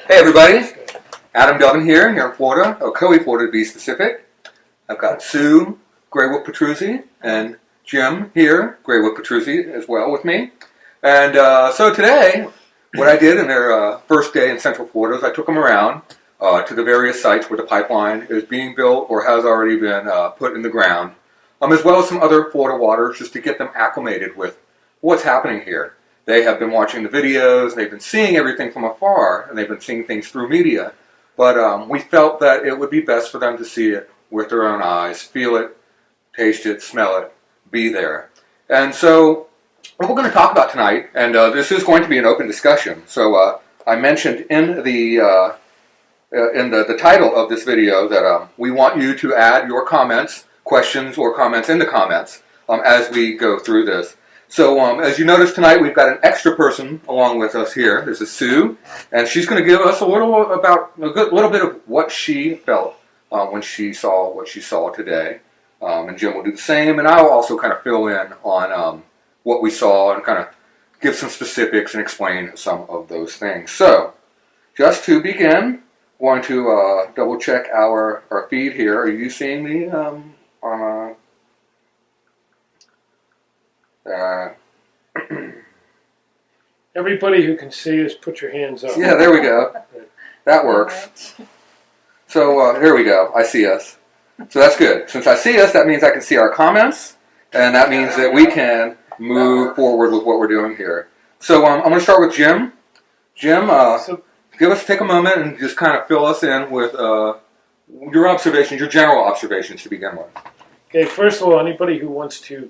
Hey everybody, Adam Dubbin here in Florida, Ocoee, Florida to be specific. I've got Sue, Graywolf Petruzzi, and Jim here, Graywolf Petruzzi as well with me. And so today, what I did in their first day in Central Florida is I took them around to the various sites where the pipeline is being built or has already been put in the ground, as well as some other Florida waters just to get them acclimated with what's happening here. They have been watching the videos, they've been seeing everything from afar, and they've been seeing things through media. But we felt that it would be best for them to see it with their own eyes, feel it, taste it, smell it, be there. And so what we're going to talk about tonight, and this is going to be an open discussion. So I mentioned in the title of this video that we want you to add your comments, questions, or comments in the comments as we go through this. So as you notice tonight, we've got an extra person along with us here. This is Sue, and she's going to give us a little bit of what she felt when she saw what she saw today. And Jim will do the same, and I'll also kind of fill in on what we saw and kind of give some specifics and explain some of those things. So just to begin, I want to double check our feed here. Are you seeing me on a... Everybody who can see us, put your hands up. Yeah, there we go. That works. So here we go. I see us. So that's good. Since I see us, that means I can see our comments, and that means that we can move forward with what we're doing here. So I'm going to start with Jim. Jim, take a moment and just kind of fill us in with your observations, your general observations to begin with. Okay, first of all, anybody who wants to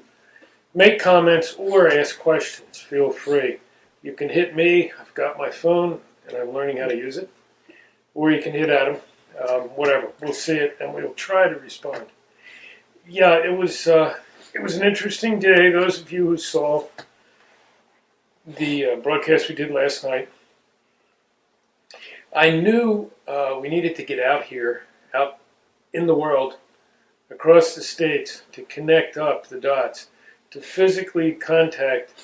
make comments or ask questions, feel free. You can hit me. I've got my phone, and I'm learning how to use it. Or you can hit Adam. Whatever. We'll see it, and we'll try to respond. Yeah, it was an interesting day. Those of you who saw the broadcast we did last night, I knew we needed to get out here, out in the world, across the states, to connect up the dots, to physically contact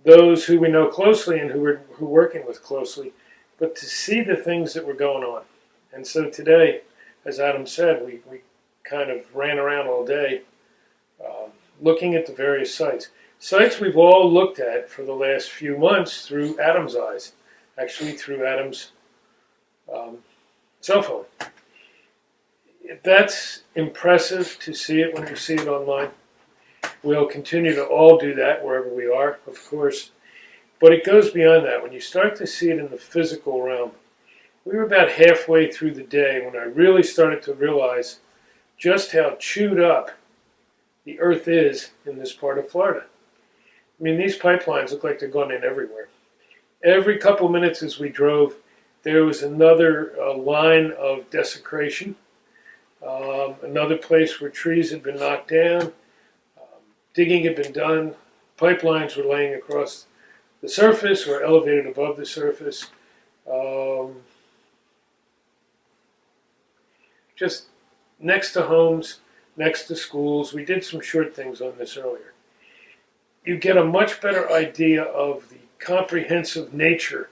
those who we know closely and who we're working with closely, but to see the things that were going on. And so today, as Adam said, we kind of ran around all day looking at the various sites. Sites we've all looked at for the last few months through Adam's eyes, actually through Adam's cell phone. That's impressive to see it when you see it online. We'll continue to all do that wherever we are, of course. But it goes beyond that. When you start to see it in the physical realm, we were about halfway through the day when I really started to realize just how chewed up the earth is in this part of Florida. I mean, these pipelines look like they're going in everywhere. Every couple of minutes as we drove, there was another line of desecration, another place where trees had been knocked down. Digging had been done, pipelines were laying across the surface or elevated above the surface. Just next to homes, next to schools. We did some short things on this earlier. You get a much better idea of the comprehensive nature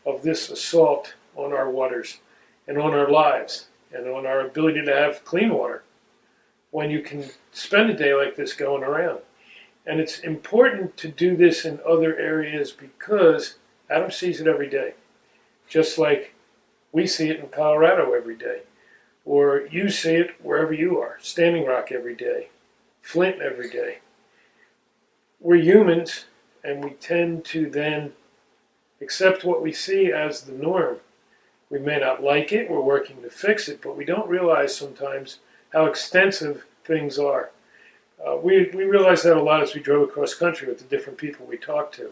of this assault on our waters and on our lives and on our ability to have clean water when you can spend a day like this going around. And it's important to do this in other areas because Adam sees it every day, just like we see it in Colorado every day, or you see it wherever you are, Standing Rock every day, Flint every day. We're humans, and we tend to then accept what we see as the norm. We may not like it, we're working to fix it, but we don't realize sometimes how extensive things are. We realized that a lot as we drove across country with the different people we talked to.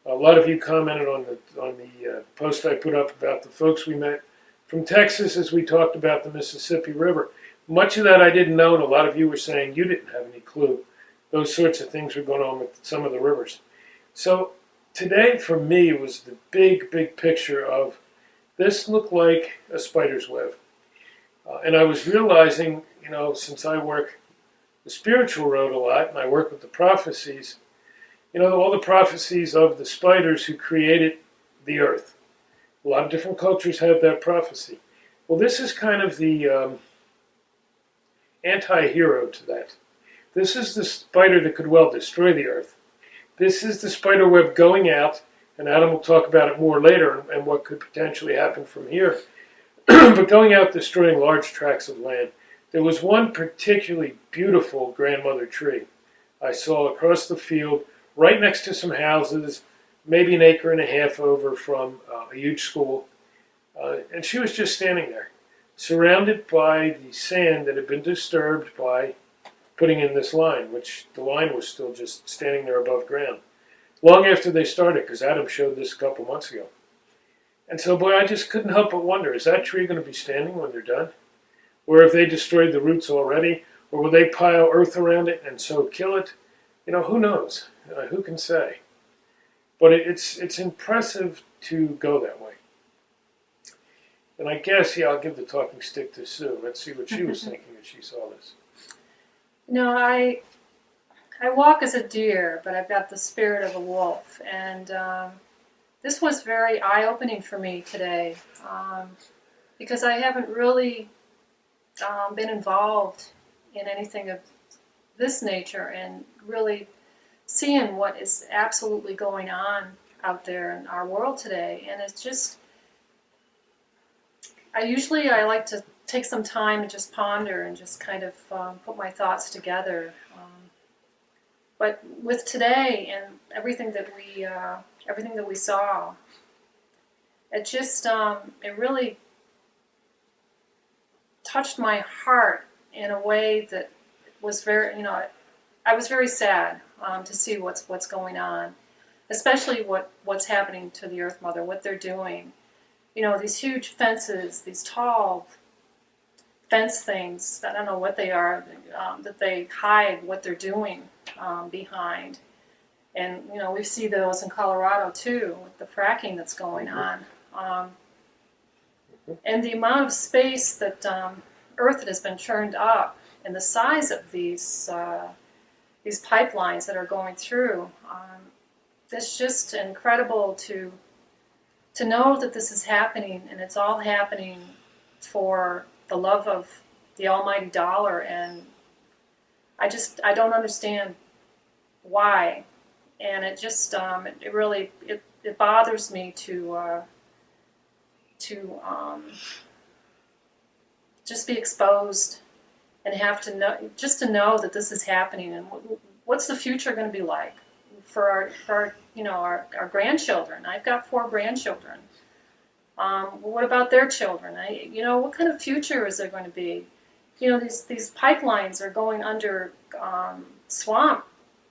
A lot of you commented on the post I put up about the folks we met from Texas as we talked about the Mississippi River. Much of that I didn't know, and a lot of you were saying you didn't have any clue. Those sorts of things were going on with some of the rivers. So today for me was the big picture of this looked like a spider's web. And I was realizing, since I work the spiritual road a lot, and I work with the prophecies, all the prophecies of the spiders who created the earth. A lot of different cultures have that prophecy. Well, this is kind of the anti-hero to that. This is the spider that could well destroy the earth. This is the spider web going out, and Adam will talk about it more later and what could potentially happen from here. But going out destroying large tracts of land. There was one particularly beautiful grandmother tree I saw across the field, right next to some houses, maybe an acre and a half over from a huge school. And she was just standing there, surrounded by the sand that had been disturbed by putting in this line, which the line was still just standing there above ground. Long after they started, because Adam showed this a couple months ago. And so, boy, I just couldn't help but wonder, is that tree going to be standing when they're done? Or have they destroyed the roots already? Or will they pile earth around it and so kill it? You know, who knows? Who can say? But it's impressive to go that way. And I guess, I'll give the talking stick to Sue. Let's see what she was thinking as she saw this. No, I walk as a deer, but I've got the spirit of a wolf. And this was very eye-opening for me today because I haven't really been involved in anything of this nature and really seeing what is absolutely going on out there in our world today. And it's just, I like to take some time and just ponder and just kind of put my thoughts together. But with today and everything that we saw, it just it really touched my heart in a way that was very, I was very sad to see what's going on, especially what's happening to the Earth Mother, what they're doing. These huge fences, these tall fence things, I don't know what they are, that they hide what they're doing behind. And, we see those in Colorado too, with the fracking that's going on. And the amount of space that Earth that has been churned up and the size of these pipelines that are going through, it's just incredible to know that this is happening, and it's all happening for the love of the almighty dollar. And I don't understand why, and it just it really bothers me to just be exposed and have to know that this is happening. And what's the future going to be like for our grandchildren? I've got 4 grandchildren. What about their children? What kind of future is there going to be? These pipelines are going under swamp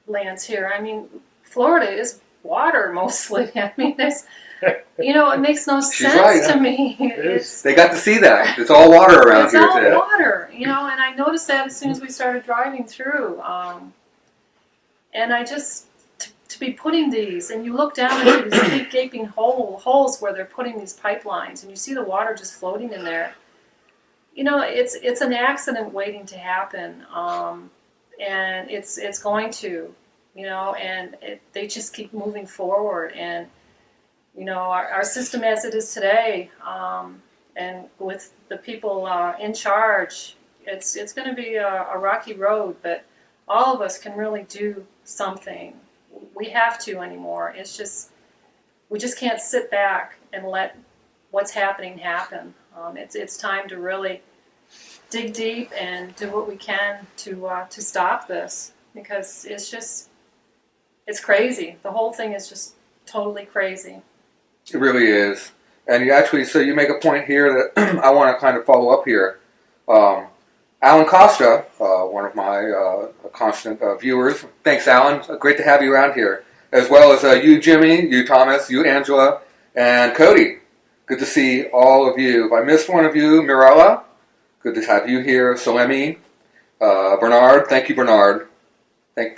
lands here. I mean, Florida is water mostly. I mean, there's, it makes no sense to me. They got to see that. It's all water around here today. It's all water, and I noticed that as soon as we started driving through. And I just, to be putting these, and you look down into these big gaping holes where they're putting these pipelines, and you see the water just floating in there. It's an accident waiting to happen, and it's going to, and they just keep moving forward. And our system as it is today, and with the people in charge, it's going to be a rocky road. But all of us can really do something. We have to anymore. It's just, we just can't sit back and let what's happening happen. It's time to really dig deep and do what we can to stop this, because it's crazy. The whole thing is just totally crazy. It really is. And you make a point here that I want to kind of follow up here. Alan Costa, one of my constant viewers. Thanks, Alan. Great to have you around here. As well as you, Jimmy, you, Thomas, you, Angela, and Cody. Good to see all of you. If I missed one of you, Mirella, good to have you here. Salemi, Bernard, thank you, Bernard. Thank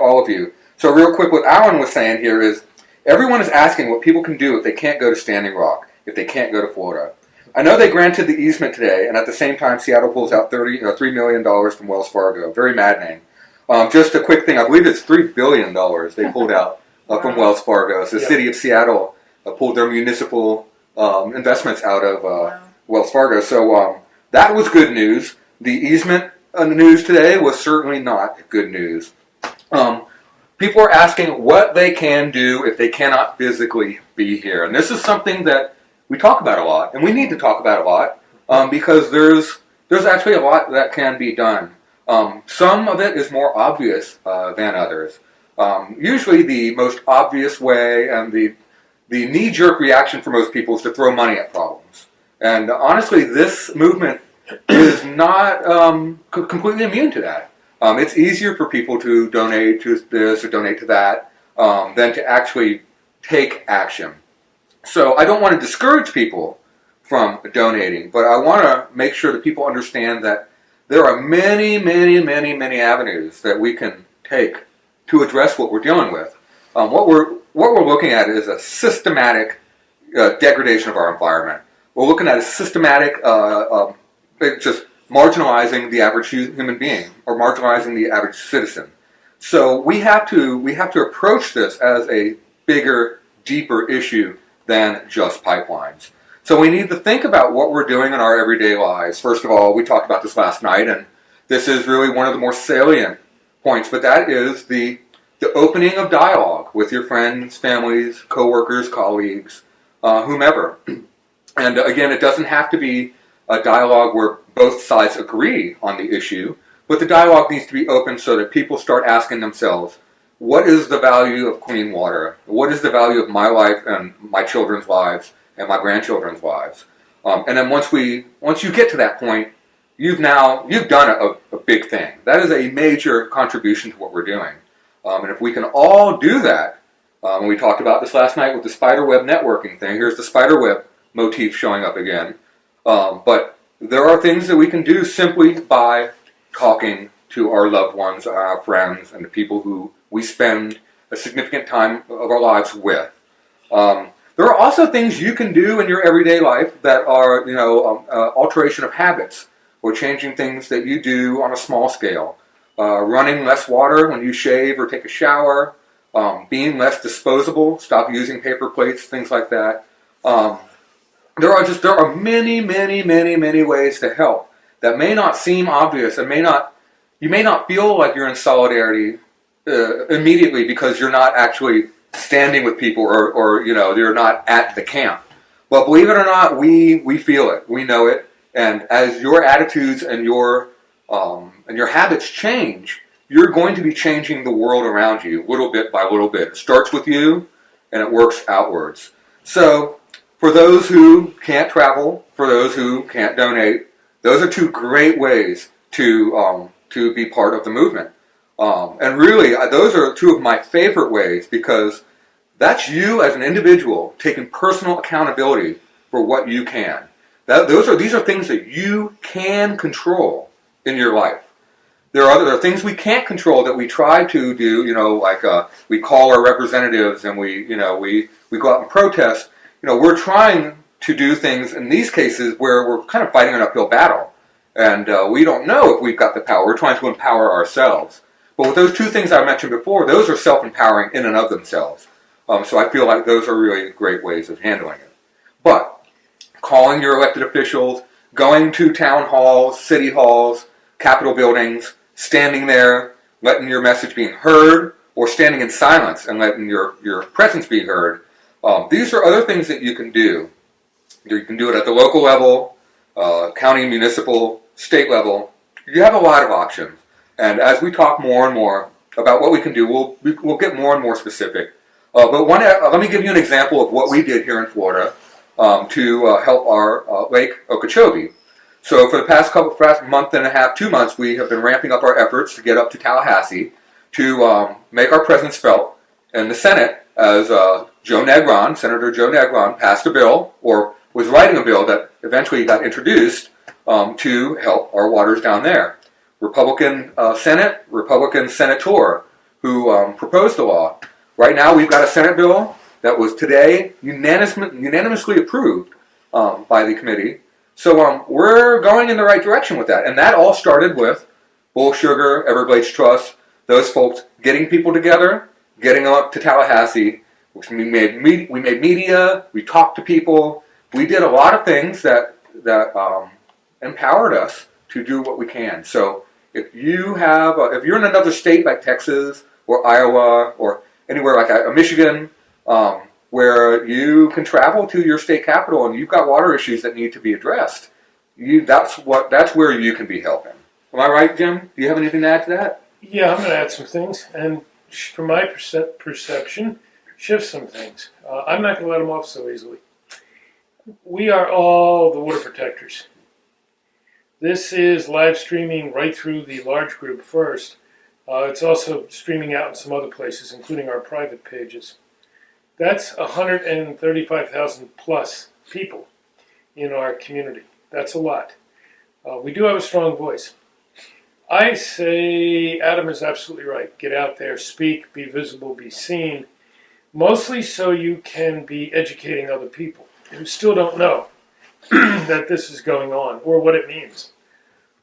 all of you. So real quick, what Alan was saying here is, everyone is asking what people can do if they can't go to Standing Rock, if they can't go to Florida. I know they granted the easement today, and at the same time, Seattle pulls out $3 million from Wells Fargo. Very maddening. Just a quick thing, I believe it's $3 billion they pulled out from Wells Fargo. So the city of Seattle pulled their municipal investments out of Wow. Wells Fargo. So that was good news. The easement on the news today was certainly not good news. People are asking what they can do if they cannot physically be here. And this is something that we talk about a lot, and we need to talk about a lot, because there's actually a lot that can be done. Some of it is more obvious than others. Usually the most obvious way and the knee-jerk reaction for most people is to throw money at problems. And honestly, this movement is not completely immune to that. It's easier for people to donate to this or donate to that than to actually take action. So I don't want to discourage people from donating, but I want to make sure that people understand that there are many, many, many, many avenues that we can take to address what we're dealing with. What we're looking at is a systematic degradation of our environment. We're looking at a systematic just marginalizing the average human being or marginalizing the average citizen. So we have to approach this as a bigger, deeper issue than just pipelines. So we need to think about what we're doing in our everyday lives. First of all, we talked about this last night, and this is really one of the more salient points, but that is the opening of dialogue with your friends, families, coworkers, colleagues, whomever. And again, it doesn't have to be a dialogue where both sides agree on the issue, but the dialogue needs to be open so that people start asking themselves, what is the value of clean water? What is the value of my life and my children's lives and my grandchildren's lives? And then once you get to that point, you've done a big thing. That is a major contribution to what we're doing. And if we can all do that, and we talked about this last night with the spiderweb networking thing. Here's the spiderweb motif showing up again. But there are things that we can do simply by talking to our loved ones, our friends, and the people who we spend a significant time of our lives with. There are also things you can do in your everyday life that are, alteration of habits or changing things that you do on a small scale. Running less water when you shave or take a shower, being less disposable, stop using paper plates, things like that. There are many, many, many, many ways to help that may not seem obvious and you may not feel like you're in solidarity immediately because you're not actually standing with people or you're not at the camp. But believe it or not, we feel it, we know it, and as your attitudes and your habits change, you're going to be changing the world around you little bit by little bit. It starts with you and it works outwards. So for those who can't travel, for those who can't donate, those are two great ways to be part of the movement. And really, those are two of my favorite ways because that's you as an individual taking personal accountability for what you can. These are things that you can control in your life. There are things we can't control that we try to do, like we call our representatives and we go out and protest. We're trying to do things in these cases where we're kind of fighting an uphill battle. And we don't know if we've got the power. We're trying to empower ourselves. But with those two things I mentioned before, those are self-empowering in and of themselves. So I feel like those are really great ways of handling it. But calling your elected officials, going to town halls, city halls, Capitol buildings, standing there, letting your message be heard, or standing in silence and letting your presence be heard. These are other things that you can do. You can do it at the local level, county, municipal, state level. You have a lot of options. And as we talk more and more about what we can do, we'll get more and more specific. But let me give you an example of what we did here in Florida to help our Lake Okeechobee. So for the past month and a half, 2 months, we have been ramping up our efforts to get up to Tallahassee to make our presence felt in the Senate as Senator Joe Negron passed a bill, or was writing a bill that eventually got introduced to help our waters down there. Republican Senate, Republican Senator who proposed the law. Right now we've got a Senate bill that was today unanimously approved by the committee. So we're going in the right direction with that. And that all started with Bull Sugar, Everglades Trust, those folks getting people together, getting up to Tallahassee. We made media, we talked to people, we did a lot of things that empowered us to do what we can. So if you have, if you're in another state like Texas or Iowa or anywhere like Michigan, where you can travel to your state capital and you've got water issues that need to be addressed, that's where you can be helping. Am I right, Jim? Do you have anything to add to that? Yeah, I'm going to add some things, and from my perception, shift some things. I'm not going to let them off so easily. We are all the water protectors. This is live streaming right through the large group first. It's also streaming out in some other places, including our private pages. That's 135,000 plus people in our community. That's a lot. We do have a strong voice. I say Adam is absolutely right. Get out there, speak, be visible, be seen, mostly so you can be educating other people who still don't know that this is going on or what it means.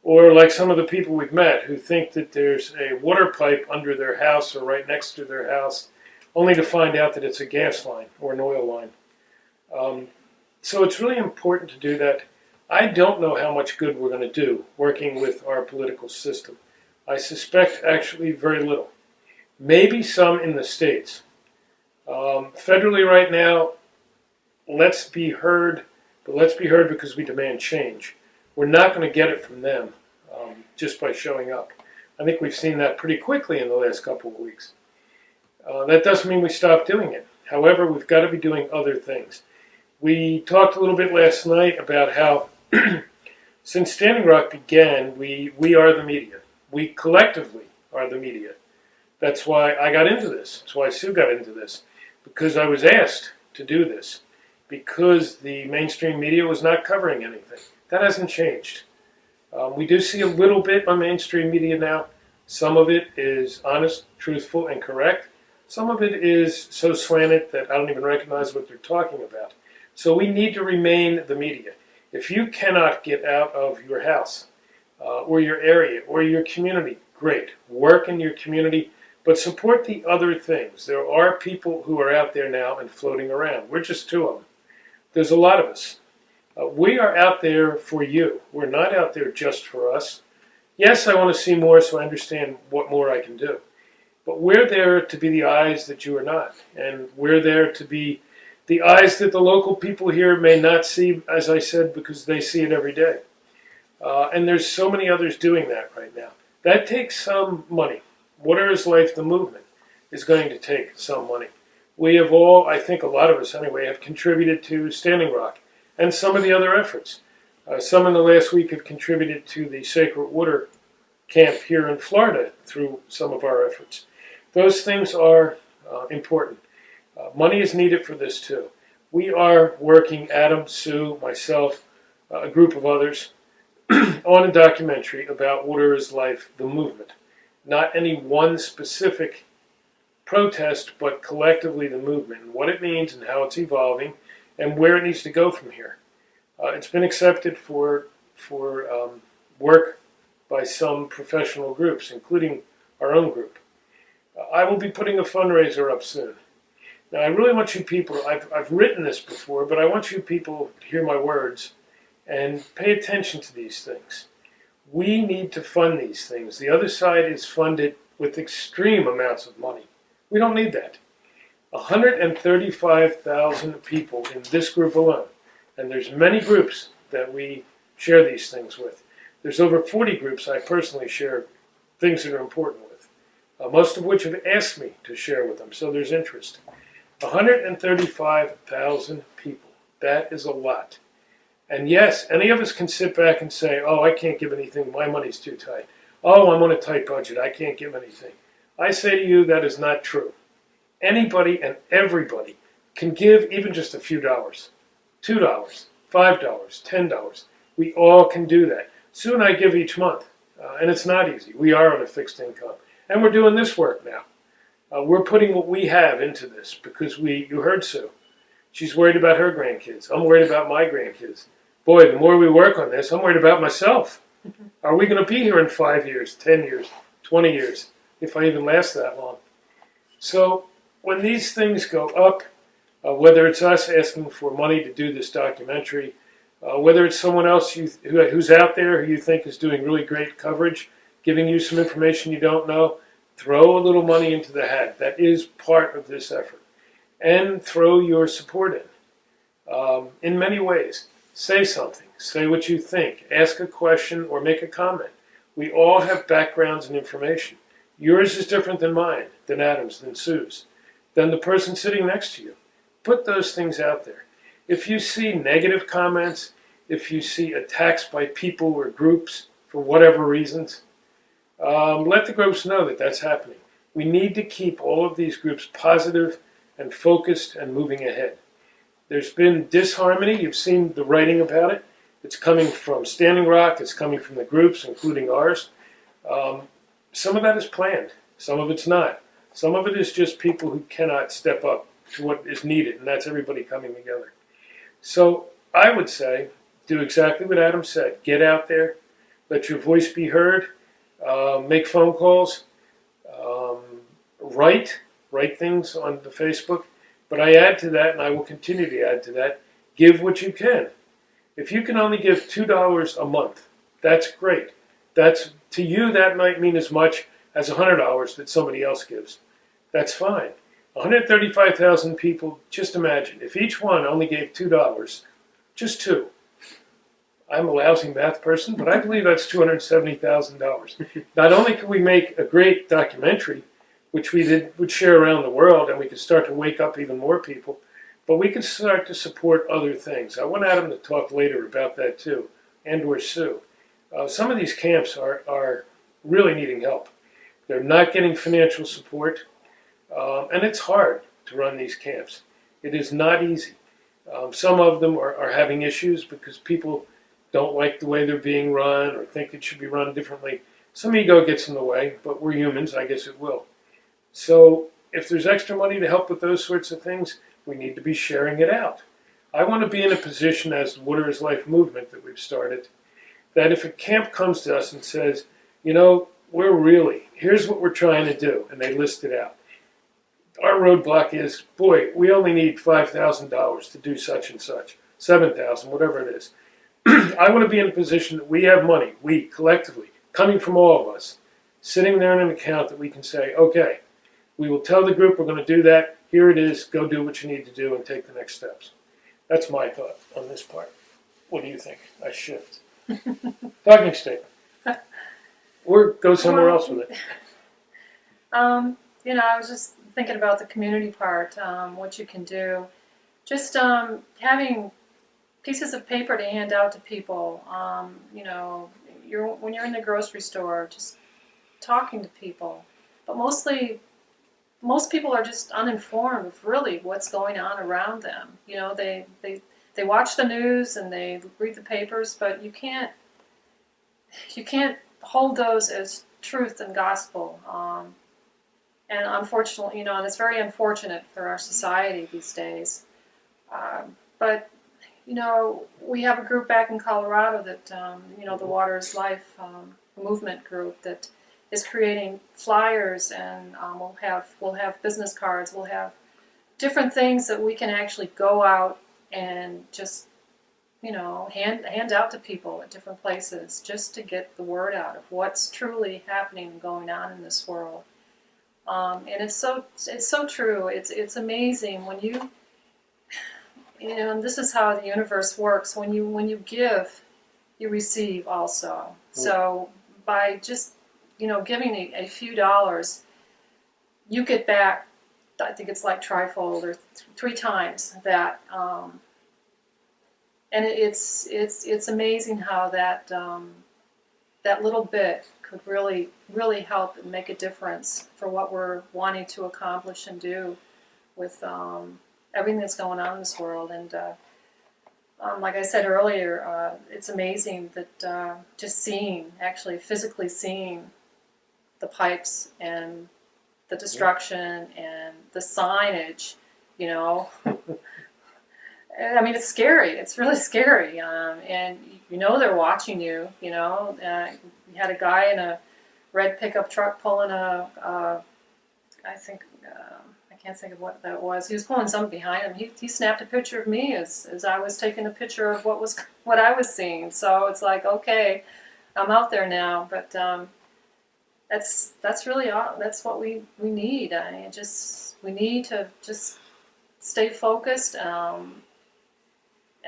Or like some of the people we've met who think that there's a water pipe under their house or right next to their house, only to find out that it's a gas line or an oil line. So it's really important to do that. I don't know how much good we're going to do working with our political system. I suspect actually very little. Maybe some in the states. Federally right now, let's be heard, but let's be heard because we demand change. We're not going to get it from them just by showing up. I think we've seen that pretty quickly in the last couple of weeks. That doesn't mean we stop doing it. However, we've got to be doing other things. We talked a little bit last night about how since Standing Rock began, we are the media. We collectively are the media. That's why I got into this. That's why Sue got into this. Because I was asked to do this. Because the mainstream media was not covering anything. That hasn't changed. We do see a little bit on mainstream media now. Some of it is honest, truthful, and correct. Some of it is so slanted that I don't even recognize what they're talking about. So we need to remain the media. If you cannot get out of your house or your area or your community, great. Work in your community, but support the other things. There are people who are out there now and floating around. We're just two of them. There's a lot of us. We are out there for you. We're not out there just for us. Yes, I want to see more so I understand what more I can do. But we're there to be the eyes that you are not. And we're there to be the eyes that the local people here may not see, as I said, because they see it every day. And there's so many others doing that right now. That takes some money. Water is Life, the movement, is going to take some money. We have all, I think a lot of us anyway, have contributed to Standing Rock and some of the other efforts. Some in the last week have contributed to the Sacred Water Camp here in Florida through some of our efforts. Those things are important. Money is needed for this too. We are working, Adam, Sue, myself, a group of others, on a documentary about Water is Life, the movement. Not any one specific protest, but collectively the movement, and what it means and how it's evolving, and where it needs to go from here. It's been accepted for work by some professional groups, including our own group. I will be putting a fundraiser up soon. Now, I really want you people, I've written this before, but I want you people to hear my words and pay attention to these things. We need to fund these things. The other side is funded with extreme amounts of money. We don't need that. 135,000 people in this group alone. And there's many groups that we share these things with. There's over 40 groups I personally share things that are important with. Most of which have asked me to share with them, so there's interest. 135,000 people. That is a lot. And yes, any of us can sit back and say, oh, I can't give anything, my money's too tight. Oh, I'm on a tight budget, I can't give anything. I say to you, that is not true. Anybody and everybody can give even just a few dollars. $2, $5, $10. We all can do that. Soon I give each month, and it's not easy. We are on a fixed income. And we're doing this work now. We're putting what we have into this because you heard Sue. She's worried about her grandkids. I'm worried about my grandkids. Boy, the more we work on this, I'm worried about myself. Are we going to be here in 5 years, 10 years, 20 years, if I even last that long? So when these things go up, Whether it's us asking for money to do this documentary, whether it's someone else who's out there who you think is doing really great coverage, giving you some information you don't know, throw a little money into the hat. That is part of this effort. And throw your support in many ways. Say something. Say what you think. Ask a question or make a comment. We all have backgrounds and information. Yours is different than mine, than Adam's, than Sue's, than the person sitting next to you. Put those things out there. If you see negative comments, if you see attacks by people or groups for whatever reasons, let the groups know that that's happening. We need to keep all of these groups positive and focused and moving ahead. There's been disharmony. You've seen the writing about it. It's coming from Standing Rock. It's coming from the groups, including ours. Some of that is planned. Some of it's not. Some of it is just people who cannot step up to what is needed, and that's everybody coming together. So I would say, do exactly what Adam said. Get out there. Let your voice be heard. Make phone calls. Write things on the Facebook. But I add to that, and I will continue to add to that, give what you can. If you can only give $2 a month, that's great. To you, that might mean as much as $100 that somebody else gives. That's fine. 135,000 people, just imagine, if each one only gave $2, just two. I'm a lousy math person, but I believe that's $270,000. Not only can we make a great documentary, which would share around the world, and we could start to wake up even more people, but we can start to support other things. I want Adam to talk later about that too, and or Sue. Some of these camps are really needing help. They're not getting financial support, and it's hard to run these camps. It is not easy. Some of them are having issues because people don't like the way they're being run or think it should be run differently. Some ego gets in the way, but we're humans, I guess it will. So if there's extra money to help with those sorts of things, we need to be sharing it out. I want to be in a position as the Water is Life movement that we've started, that if a camp comes to us and says, here's what we're trying to do, and they list it out. Our roadblock is, we only need $5,000 to do such and such, $7,000, whatever it is. I want to be in a position that we have money, we collectively, coming from all of us, sitting there in an account that we can say, okay, we will tell the group we're going to do that. Here it is. Go do what you need to do and take the next steps. That's my thought on this part. What do you think? I shift. Talking statement. Or go somewhere else with it. I was just thinking about the community part, what you can do. Just having pieces of paper to hand out to people. When you're in the grocery store, just talking to people. But most people are just uninformed of really what's going on around them. They watch the news and they read the papers, but you can't hold those as truth and gospel. And unfortunately, and it's very unfortunate for our society these days. But we have a group back in Colorado that the Water is Life movement group that is creating flyers, and we'll have business cards, we'll have different things that we can actually go out and just hand out to people at different places just to get the word out of what's truly happening and going on in this world. And it's so true. It's amazing when and this is how the universe works. When you give, you receive also. So by just giving a few dollars, you get back, I think it's like trifold or 3 times that. And it's amazing how that little bit could really, really help and make a difference for what we're wanting to accomplish and do with everything that's going on in this world. And like I said earlier, it's amazing that just physically seeing the pipes and the destruction and the signage, I mean, it's scary. It's really scary. And they're watching you, you had a guy in a red pickup truck pulling I can't think of what that was. He was pulling something behind him. He snapped a picture of me as I was taking a picture of what I was seeing. So it's like, okay, I'm out there now. But that's really all. That's what we need. We need to just stay focused and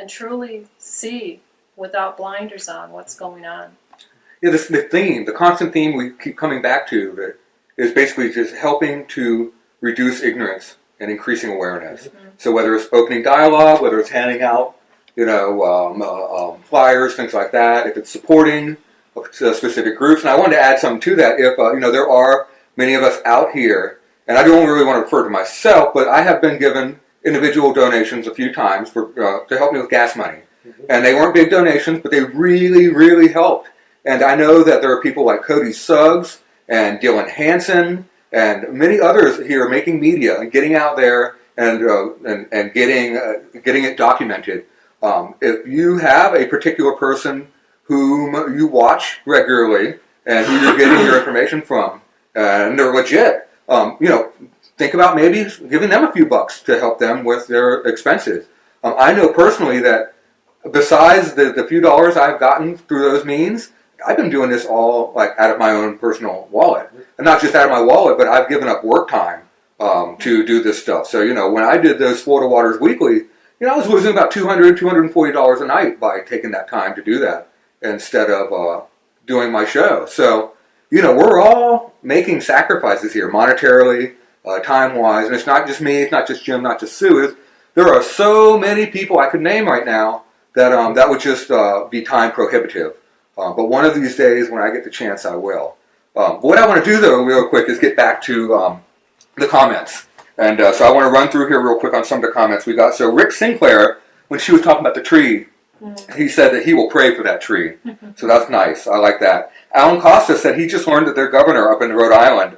truly see without blinders on what's going on. Yeah, the constant theme we keep coming back to that is basically just helping to reduce ignorance and increasing awareness. Mm-hmm. So whether it's opening dialogue, whether it's handing out, flyers, things like that, if it's supporting specific groups. And I wanted to add something to that. If there are many of us out here, and I don't really want to refer to myself, but I have been given individual donations a few times to help me with gas money. Mm-hmm. And they weren't big donations, but they really, really helped. And I know that there are people like Cody Suggs and Dylan Hansen and many others here making media and getting out there and getting it documented. If you have a particular person whom you watch regularly and who you're getting your information from, and they're legit, think about maybe giving them a few bucks to help them with their expenses. I know personally that besides the few dollars I've gotten through those means, I've been doing this all out of my own personal wallet. And not just out of my wallet, but I've given up work time to do this stuff. So, when I did those Florida Waters Weekly, I was losing about $200, $240 a night by taking that time to do that instead of doing my show. So, we're all making sacrifices here, monetarily, time-wise. And it's not just me, it's not just Jim, not just Sue. There are so many people I could name right now that would just be time prohibitive. But one of these days, when I get the chance, I will. What I want to do, though, real quick, is get back to the comments. And so I want to run through here real quick on some of the comments we got. So Rick Sinclair, when she was talking about the tree, he said that he will pray for that tree. So that's nice. I like that. Alan Costa said he just learned that their governor up in Rhode Island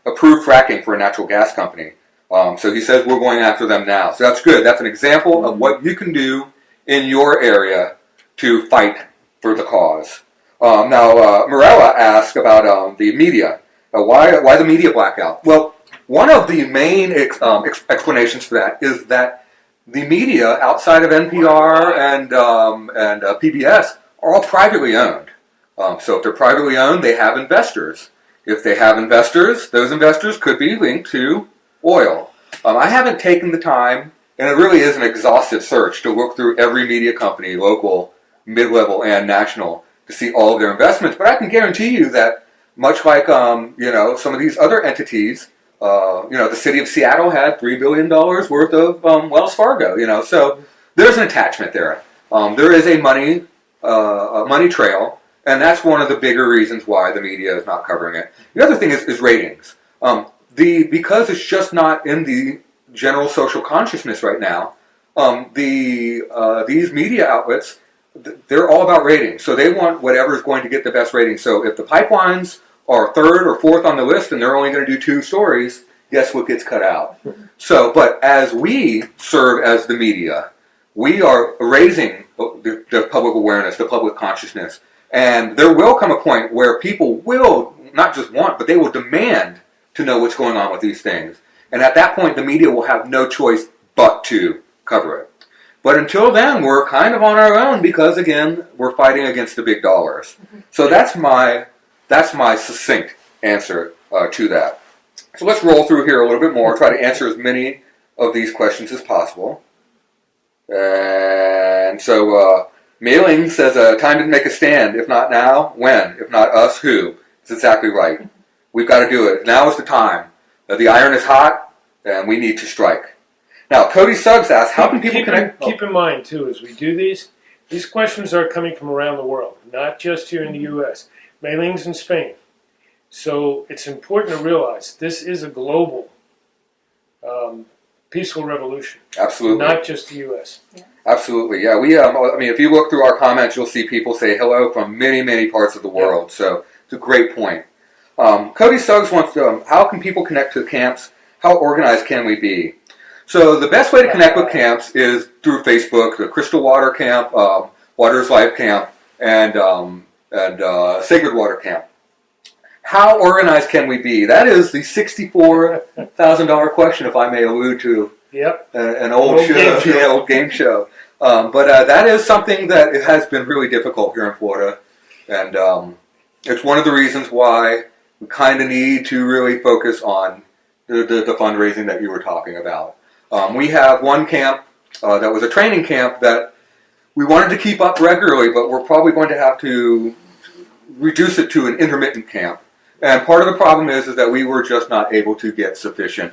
approved fracking for a natural gas company. So he says we're going after them now. So that's good. That's an example of what you can do in your area to fight for the cause. Now, Morella asked about the media. Why the media blackout? Well, one of the main explanations for that is that the media outside of NPR and PBS are all privately owned. So if they're privately owned, they have investors. If they have investors, those investors could be linked to oil. I haven't taken the time, and it really is an exhaustive search to look through every media company, local, mid-level, and national, to see all of their investments. But I can guarantee you that, much like some of these other entities, the city of Seattle had $3 billion worth of Wells Fargo. So there's an attachment there. There is a money trail, and that's one of the bigger reasons why the media is not covering it. The other thing is ratings. Because it's just not in the general social consciousness right now. These media outlets, they're all about ratings. So they want whatever is going to get the best ratings. So if the pipelines are third or fourth on the list and they're only going to do 2 stories, guess what gets cut out? So, but as we serve as the media, we are raising the public awareness, the public consciousness. And there will come a point where people will not just want, but they will demand to know what's going on with these things. And at that point, the media will have no choice but to cover it. But until then, we're kind of on our own because, again, we're fighting against the big dollars. So that's my succinct answer to that. So let's roll through here a little bit more, try to answer as many of these questions as possible. And so Mailing says, time to make a stand. If not now, when? If not us, who? It's exactly right. We've got to do it. Now is the time. The iron is hot, and we need to strike. Now, Cody Suggs asks, how can people connect? Keep in mind, too, as we do these questions are coming from around the world, not just here in the U.S. Mailing's in Spain. So it's important to realize this is a global peaceful revolution. Absolutely. Not just the U.S. Yeah. Absolutely, yeah. We, if you look through our comments, you'll see people say hello from many, many parts of the world. Yeah. So it's a great point. Cody Suggs wants to, how can people connect to camps? How organized can we be? So the best way to connect with camps is through Facebook, the Crystal Water Camp, Waters Life Camp, and Sacred Water Camp. how organized can we be? That is the $64,000 question, if I may allude to Yep. an old show, Game show. yeah, old game show. But that is something that it has been really difficult here in Florida, and it's one of the reasons why we kind of need to really focus on the fundraising that you were talking about. We have one camp that was a training camp that we wanted to keep up regularly, but we're probably going to have to reduce it to an intermittent camp. And part of the problem is that we were just not able to get sufficient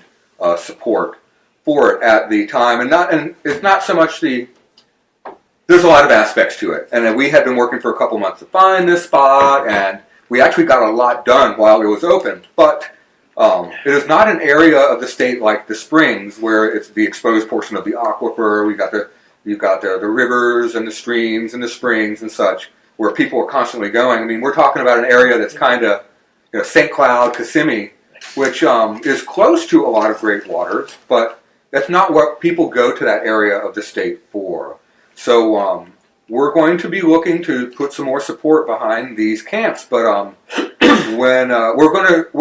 support for it at the time. And it's not so much there's a lot of aspects to it. And we had been working for a couple months to find this spot, and we actually got a lot done while it was open. But it is not an area of the state like the Springs, where it's the exposed portion of the aquifer. You've got the rivers and the streams and the springs and such, where people are constantly going. I mean, we're talking about an area that's kind of, St. Cloud, Kissimmee, which is close to a lot of great waters, but that's not what people go to that area of the state for. So we're going to be looking to put some more support behind these camps, but we're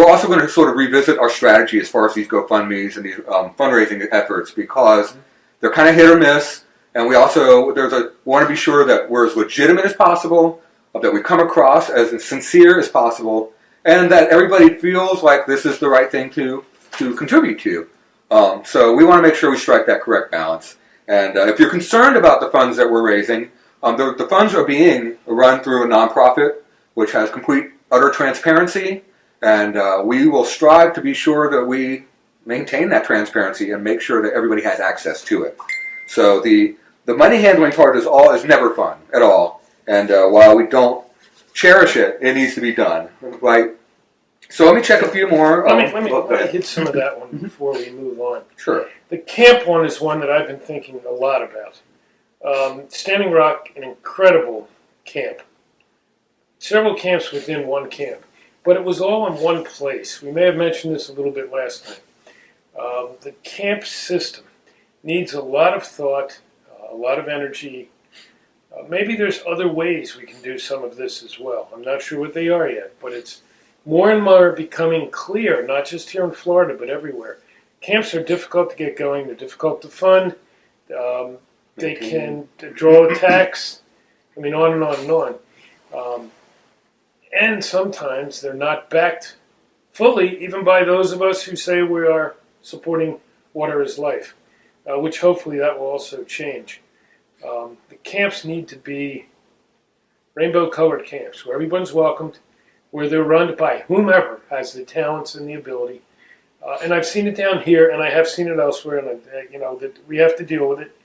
also going to sort of revisit our strategy as far as these GoFundMe's and these fundraising efforts, because they're kind of hit or miss, and we also want to be sure that we're as legitimate as possible, that we come across as sincere as possible, and that everybody feels like this is the right thing to contribute to. So we want to make sure we strike that correct balance. And if you're concerned about the funds that we're raising, the funds are being run through a nonprofit, which has complete, utter transparency, and we will strive to be sure that we maintain that transparency and make sure that everybody has access to it. So the money handling part is never fun at all, and while we don't cherish it, it needs to be done, right? So let me check a few more. Let me hit some of that one before we move on. Sure. The camp one is one that I've been thinking a lot about. Standing Rock, an incredible camp. Several camps within one camp, but it was all in one place. We may have mentioned this a little bit last time. The camp system needs a lot of thought, a lot of energy. Maybe there's other ways we can do some of this as well. I'm not sure what they are yet, but it's more and more becoming clear, not just here in Florida, but everywhere. Camps are difficult to get going. They're difficult to fund. They can draw a tax. I mean, on and on and on. And sometimes they're not backed fully, even by those of us who say we are supporting water is life, which hopefully that will also change. The camps need to be rainbow-colored camps where everyone's welcomed, where they're run by whomever has the talents and the ability. And I've seen it down here, and I have seen it elsewhere, and that we have to deal with it.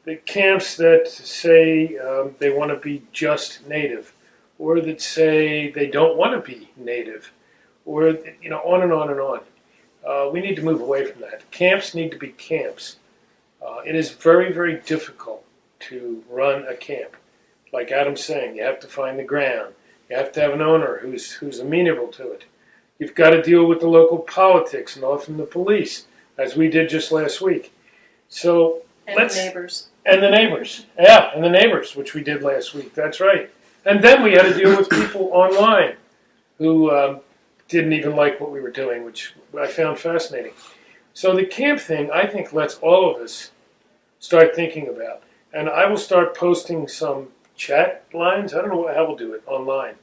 The camps that say they want to be just native, or that say they don't want to be native, or on and on and on. We need to move away from that. Camps need to be camps. It is very, very difficult to run a camp. Like Adam's saying, you have to find the ground. You have to have an owner who's amenable to it. You've got to deal with the local politics and often the police, as we did just last week. So And the neighbors. And the neighbors. Yeah, and the neighbors, which we did last week. That's right. And then we had to deal with people online who didn't even like what we were doing, which I found fascinating. So the camp thing, I think, lets all of us start thinking about. And I will start posting some chat lines, I don't know how we'll do it, online,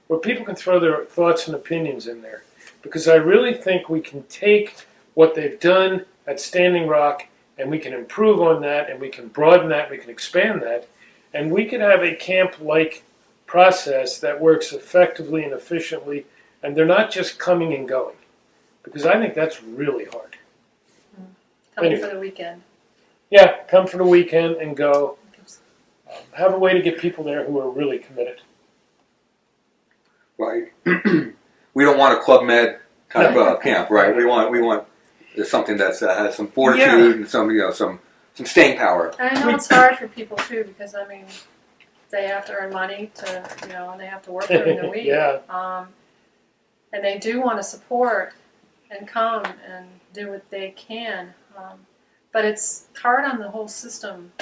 where people can throw their thoughts and opinions in there. Because I really think we can take what they've done at Standing Rock and we can improve on that and we can broaden that, we can expand that, and we could have a camp-like process that works effectively and efficiently, and they're not just coming and going. Because I think that's really hard. Coming for the weekend. Yeah, come for the weekend and go. Have a way to get people there who are really committed. Right. We don't want a Club Med type of camp, right? We want something that has some fortitude and some staying power. And I know it's hard for people too, because they have to earn money to and they have to work during the week. Yeah. And they do want to support and come and do what they can, but it's hard on the whole system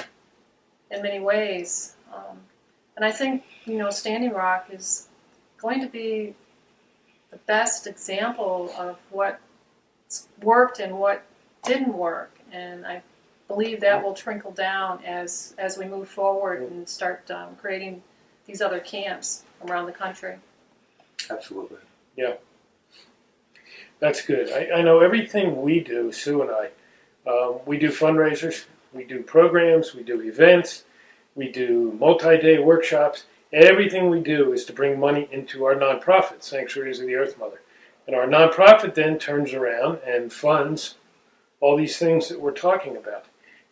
in many ways. And I think Standing Rock is going to be the best example of what worked and what didn't work, and I believe that will trickle down as we move forward and start creating these other camps around the country. Absolutely. That's good. I know everything we do, Sue and I, we do fundraisers, we do programs, we do events, we do multi-day workshops. Everything we do is to bring money into our nonprofit, Sanctuaries of the Earth Mother. And our nonprofit then turns around and funds all these things that we're talking about.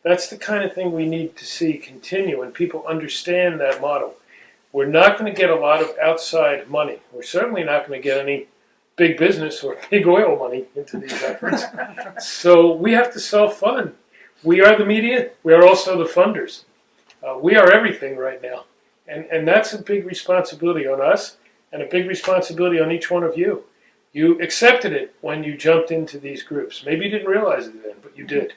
That's the kind of thing we need to see continue, and people understand that model. We're not going to get a lot of outside money. We're certainly not going to get any big business or big oil money into these efforts. So we have to self-fund. We are the media. We are also the funders. We are everything right now. And that's a big responsibility on us and a big responsibility on each one of you. You accepted it when you jumped into these groups. Maybe you didn't realize it then, but you did.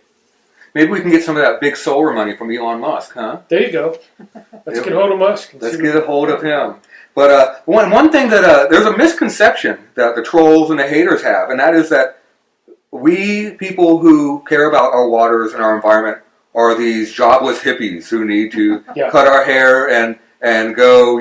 Maybe we can get some of that big solar money from Elon Musk, huh? There you go. Let's get hold of Musk. Let's get a hold of him. But one thing that there's a misconception that the trolls and the haters have, and that is that we people who care about our waters and our environment are these jobless hippies who need to cut our hair and go,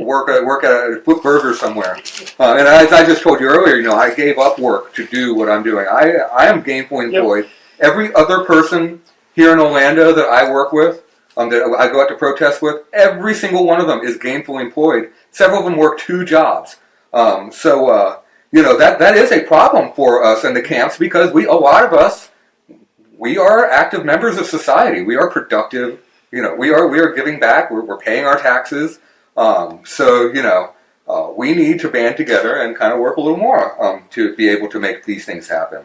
work at a Flip Burger somewhere. And as I just told you earlier, I gave up work to do what I'm doing. I am gainfully employed. Yep. Every other person here in Orlando that I work with, that I go out to protest with, every single one of them is gainfully employed. Several of them work 2 jobs. So that is a problem for us in the camps because a lot of us, we are active members of society. We are productive. We are giving back. We're paying our taxes. We need to band together and kind of work a little more to be able to make these things happen.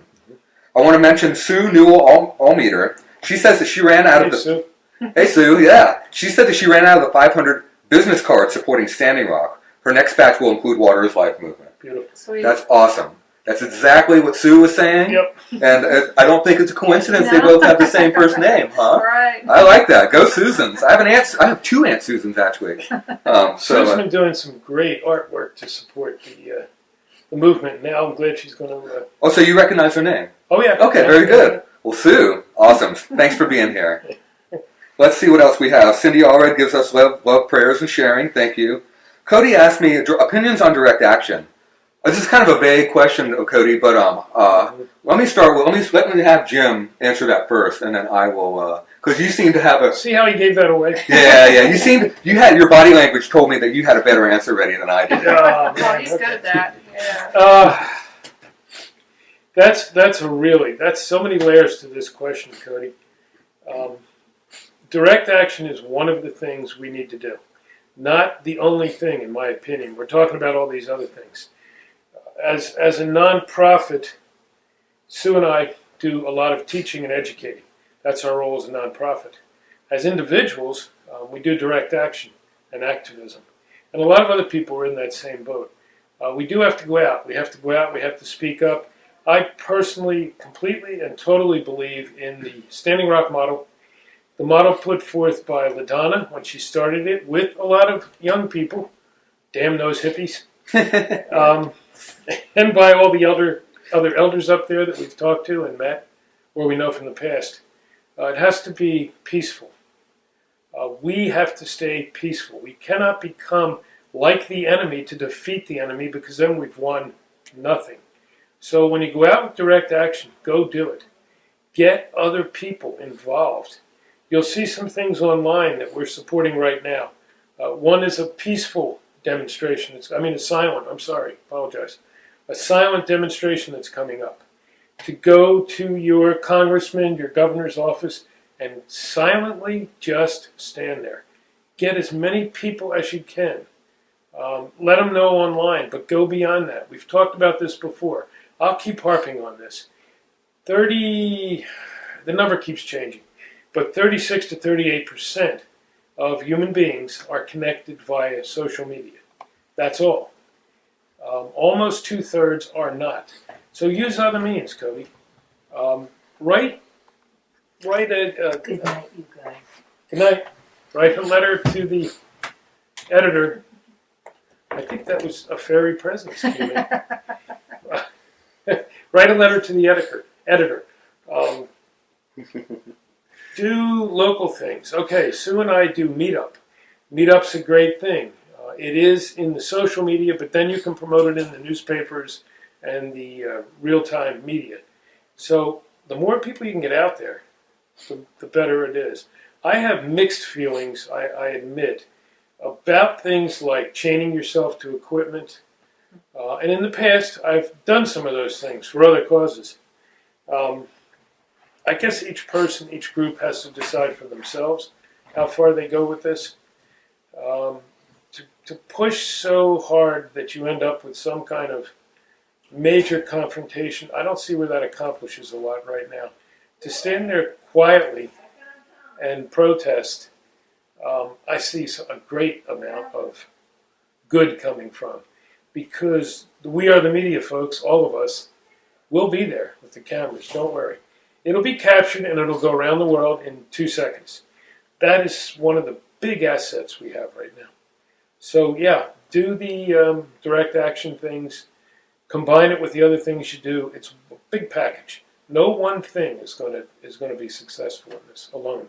I want to mention Sue Newell Almeter. She says that she ran out of the... Sue. Hey, Sue, yeah. She said that she ran out of the 500 business cards supporting Standing Rock. Her next batch will include Water is Life movement. Beautiful. Sweet. That's awesome. That's exactly what Sue was saying. Yep. And I don't think it's a coincidence they both have the same first name, huh? Right. I like that. Go Susans. I have 2 Aunt Susans, actually. Sue's been doing some great artwork to support the movement. Now I'm glad she's going to... so you recognize her name? Oh, yeah. Okay, very good. Well, Sue, awesome. Thanks for being here. Let's see what else we have. Cindy Allred gives us love, prayers, and sharing. Thank you. Cody asked me opinions on direct action. This is kind of a vague question, Cody, but let me start with let me have Jim answer that first, and then I will because you seem to have a... See how he gave that away? Yeah. You had your body language told me that you had a better answer ready than I did. Oh, he's good at that. Yeah. That's so many layers to this question, Cody. Direct action is one of the things we need to do. Not the only thing, in my opinion. We're talking about all these other things. As a nonprofit, Sue and I do a lot of teaching and educating. That's our role as a nonprofit. As individuals, we do direct action and activism. And a lot of other people are in that same boat. We do have to go out. We have to go out. We have to speak up. I personally, completely and totally believe in the Standing Rock model. The model put forth by LaDonna when she started it with a lot of young people. Damn those hippies. And by all the other elders up there that we've talked to and met, or we know from the past. It has to be peaceful. We have to stay peaceful. We cannot become like the enemy to defeat the enemy because then we've won nothing. So when you go out with direct action, go do it. Get other people involved. You'll see some things online that we're supporting right now. One is a peaceful demonstration. A silent demonstration that's coming up. To go to your congressman, your governor's office, and silently just stand there. Get as many people as you can. Let them know online, but go beyond that. We've talked about this before. I'll keep harping on this. The number keeps changing, but 36 to 38% of human beings are connected via social media. That's all. Almost 2/3 are not. So use other means, Cody. Write a... Good night, you guys. Good night. Write a letter to the editor I think that was a fairy presence came in. Write a letter to the editor. Do local things. Okay, Sue and I do Meetup. Meetup's a great thing. It is in the social media, but then you can promote it in the newspapers and the real-time media. So the more people you can get out there, the better it is. I have mixed feelings, I admit, about things like chaining yourself to equipment. And in the past, I've done some of those things for other causes. I guess each person, each group has to decide for themselves how far they go with this. To push so hard that you end up with some kind of major confrontation, I don't see where that accomplishes a lot right now. To stand there quietly and protest, I see a great amount of good coming from. Because we are the media folks, all of us, will be there with the cameras, don't worry. It'll be captured and it'll go around the world in 2 seconds. That is one of the big assets we have right now. So yeah, do the direct action things, combine it with the other things you do. It's a big package. No one thing is going to be successful in this alone.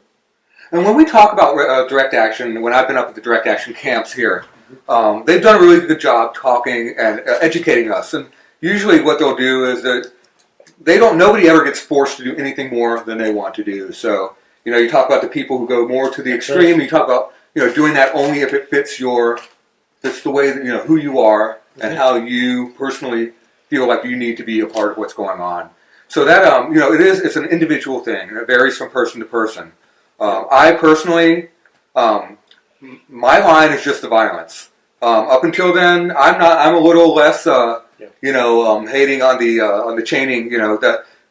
And when we talk about direct action, when I've been up at the direct action camps here, they've done a really good job talking and educating us. And usually what they'll do is that nobody ever gets forced to do anything more than they want to do. So, you talk about the people who go more to the extreme. You talk about, doing that only if it fits the way that, who you are and how you personally feel like you need to be a part of what's going on. So that, it's an individual thing, and it varies from person to person. I personally, my line is just the violence. Up until then, I'm a little less, hating on the chaining,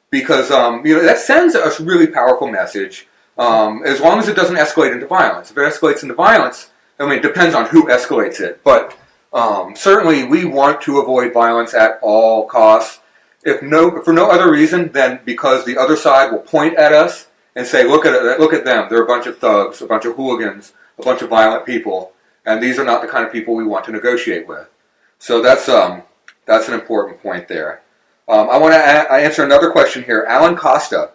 because that sends a really powerful message. As long as it doesn't escalate into violence. If it escalates into violence, it depends on who escalates it. But certainly, we want to avoid violence at all costs. For no other reason than because the other side will point at us and say, "Look at them. They're a bunch of thugs, a bunch of hooligans, a bunch of violent people, and these are not the kind of people we want to negotiate with." So that's an important point there. I want to answer another question here. Alan Costa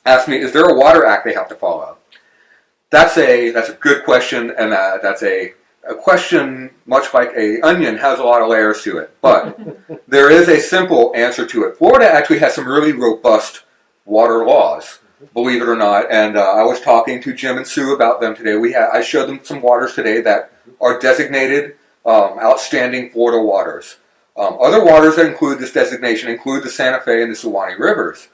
asked me, "Is there a water act they have to follow?" That's a good question, and that's a question much like an onion has a lot of layers to it. But there is a simple answer to it. Florida actually has some really robust water laws, believe it or not. And I was talking to Jim and Sue about them today. I showed them some waters today that are designated outstanding Florida waters. Other waters that include this designation include the Santa Fe and the Suwannee rivers,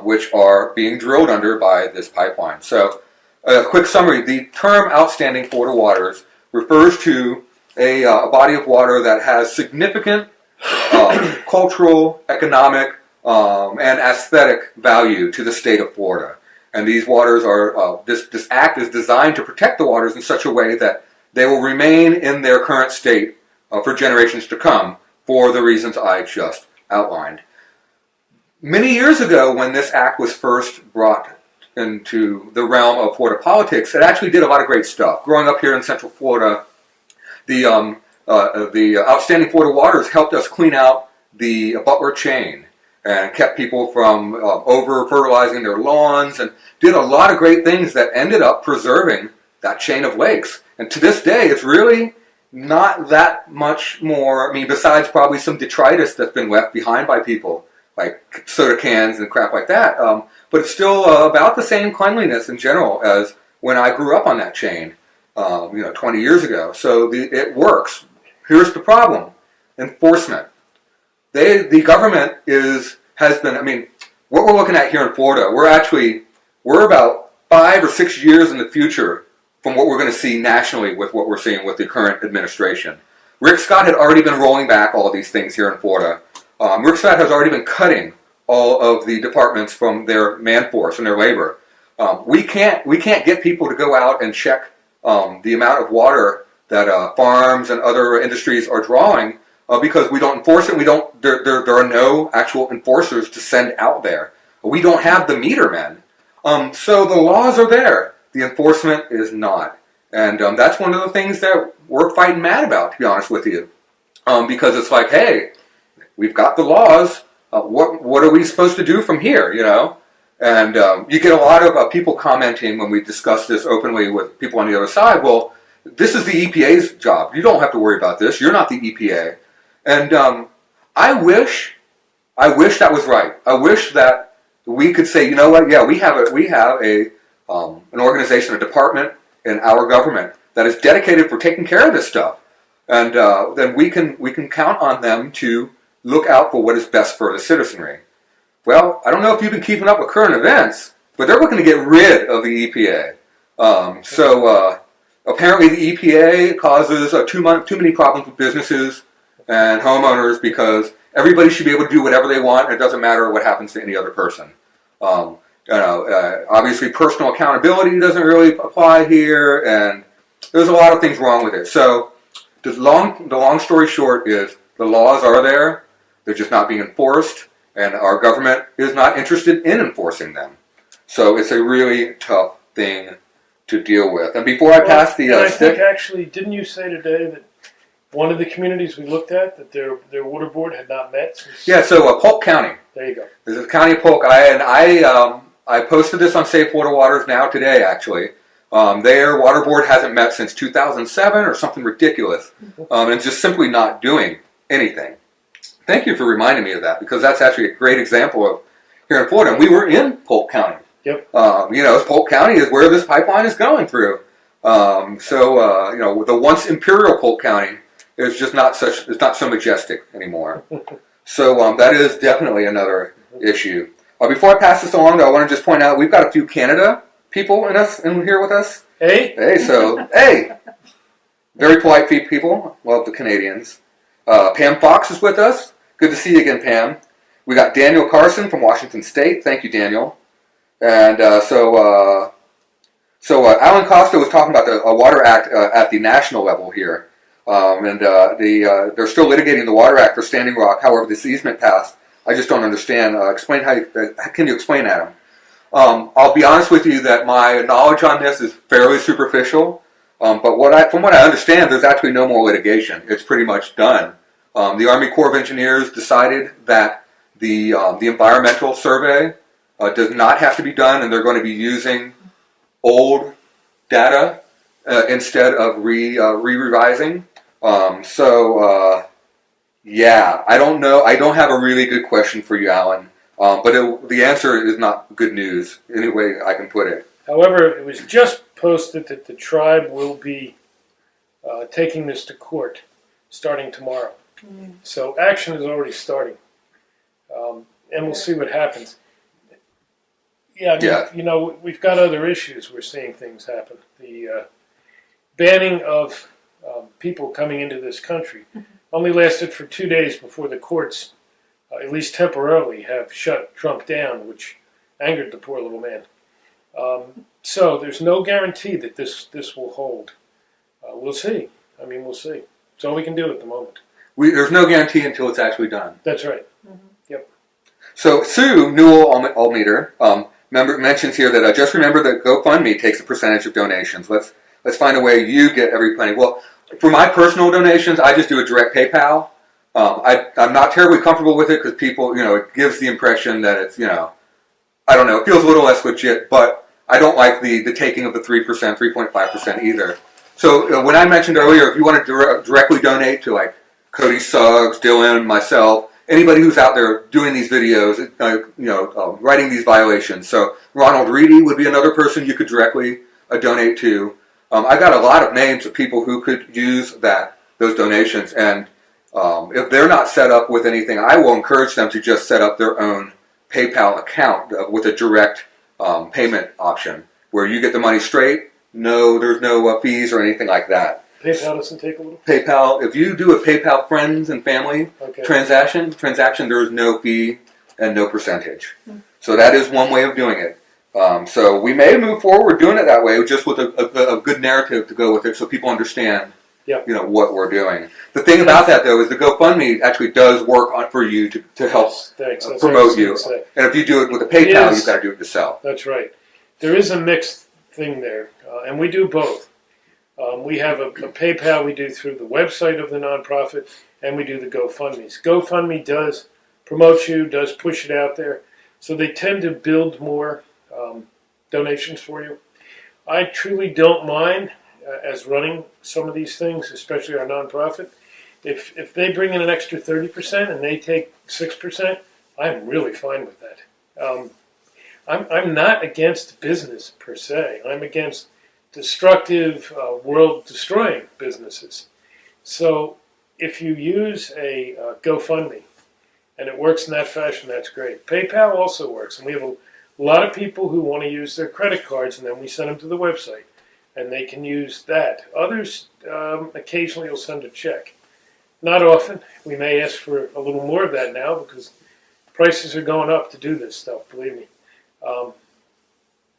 which are being drilled under by this pipeline. So, a quick summary. The term outstanding Florida waters refers to a body of water that has significant cultural, economic, and aesthetic value to the state of Florida. And these waters are, this act is designed to protect the waters in such a way that they will remain in their current state for generations to come for the reasons I just outlined. Many years ago, when this act was first brought into the realm of Florida politics, it actually did a lot of great stuff. Growing up here in Central Florida, the outstanding Florida waters helped us clean out the Butler chain and kept people from over-fertilizing their lawns and did a lot of great things that ended up preserving that chain of lakes. And to this day, it's really not that much more, besides probably some detritus that's been left behind by people, like soda cans and crap like that. But it's still about the same cleanliness in general as when I grew up on that chain, 20 years ago. So it works. Here's the problem: enforcement. The government has been. What we're looking at here in Florida, we're about 5 or 6 years in the future from what we're going to see nationally with what we're seeing with the current administration. Rick Scott had already been rolling back all of these things here in Florida. Rick Scott has already been cutting all of the departments from their man force and their labor. We can't get people to go out and check the amount of water that farms and other industries are drawing because we don't enforce it. There are no actual enforcers to send out there. We don't have the meter men. So the laws are there. The enforcement is not. And that's one of the things that we're fighting mad about, to be honest with you. because it's like, hey, we've got the laws. What are we supposed to do from here? You know, and you get a lot of people commenting when we discuss this openly with people on the other side. Well, this is the EPA's job. You don't have to worry about this. You're not the EPA. And I wish that was right. I wish that we could say, you know what? Yeah, we have an organization, a department in our government that is dedicated for taking care of this stuff, and then we can count on them to look out for what is best for the citizenry. Well, I don't know if you've been keeping up with current events, but they're looking to get rid of the EPA. So apparently the EPA causes too many problems with businesses and homeowners because everybody should be able to do whatever they want, and it doesn't matter what happens to any other person. Obviously, personal accountability doesn't really apply here, and there's a lot of things wrong with it. So the long story short is the laws are there, they're just not being enforced, and our government is not interested in enforcing them. So it's a really tough thing to deal with. And before I pass the I think actually, didn't you say today that one of the communities we looked at, that their water board had not met since... Yeah, so Polk County. There you go. This is the county of Polk. I posted this on Safe Water Waters now today, actually. Their water board hasn't met since 2007 or something ridiculous. And just simply not doing anything. Thank you for reminding me of that, because that's actually a great example of here in Florida. And we were in Polk County. Yep. Polk County is where this pipeline is going through. The once imperial Polk County is just not so majestic anymore. So that is definitely another issue. Before I pass this along, though, I want to just point out we've got a few Canada people in here with us. Hey. Hey. Very polite people. Love the Canadians. Pam Fox is with us. Good to see you again, Pam. We got Daniel Carson from Washington State. Thank you, Daniel. And so Alan Costa was talking about the Water Act at the national level here. They're still litigating the Water Act for Standing Rock. However, this easement passed. I just don't understand. Can you explain, Adam? I'll be honest with you that my knowledge on this is fairly superficial. But from what I understand, there's actually no more litigation. It's pretty much done. The Army Corps of Engineers decided that the environmental survey does not have to be done, and they're going to be using old data instead of revising. Yeah, I don't know. I don't have a really good question for you, Alan. But the answer is not good news, any way I can put it. However, it was just posted that the tribe will be taking this to court starting tomorrow. So action is already starting. And we'll see what happens. Yeah, we've got other issues. We're seeing things happen. The banning of people coming into this country only lasted for 2 days before the courts, at least temporarily, have shut Trump down, which angered the poor little man. So there's no guarantee that this will hold. We'll see. We'll see. It's all we can do at the moment. There's no guarantee until it's actually done. That's right. Yep. So Sue Newell Almeter mentions here that just remember that GoFundMe takes a percentage of donations. Let's find a way you get every penny. Well, for my personal donations, I just do a direct PayPal. I'm not terribly comfortable with it because people, it gives the impression that it's, I don't know, it feels a little less legit, but I don't like the taking of the 3%, 3.5% either. So when I mentioned earlier, if you want to directly donate to like Cody Suggs, Dylan, myself, anybody who's out there doing these videos, writing these violations. So Ronald Reedy would be another person you could directly donate to. I got a lot of names of people who could use those donations, and if they're not set up with anything, I will encourage them to just set up their own PayPal account with a direct payment option where you get the money straight. No, there's no fees or anything like that. PayPal doesn't take a little? PayPal, if you do a PayPal friends and family transaction, there is no fee and no percentage. So that is one way of doing it. So we may move forward doing it that way, just with a good narrative to go with it, so people understand, what we're doing. The thing about that, though, is the GoFundMe actually does work for you to help promote you. And if you do it with a PayPal, you've got to do it yourself. That's right. There is a mixed thing there, and we do both. We have a PayPal we do through the website of the nonprofit, and we do the GoFundMes. GoFundMe does promote you, does push it out there, so they tend to build more donations for you. I truly don't mind as running some of these things, especially our nonprofit. If they bring in an extra 30% and they take 6%, I'm really fine with that. I'm not against business per se. I'm against destructive, world-destroying businesses. So if you use a GoFundMe and it works in that fashion, that's great. PayPal also works, and we have a lot of people who want to use their credit cards, and then we send them to the website, and they can use that. Others occasionally will send a check. Not often. We may ask for a little more of that now because prices are going up to do this stuff, believe me.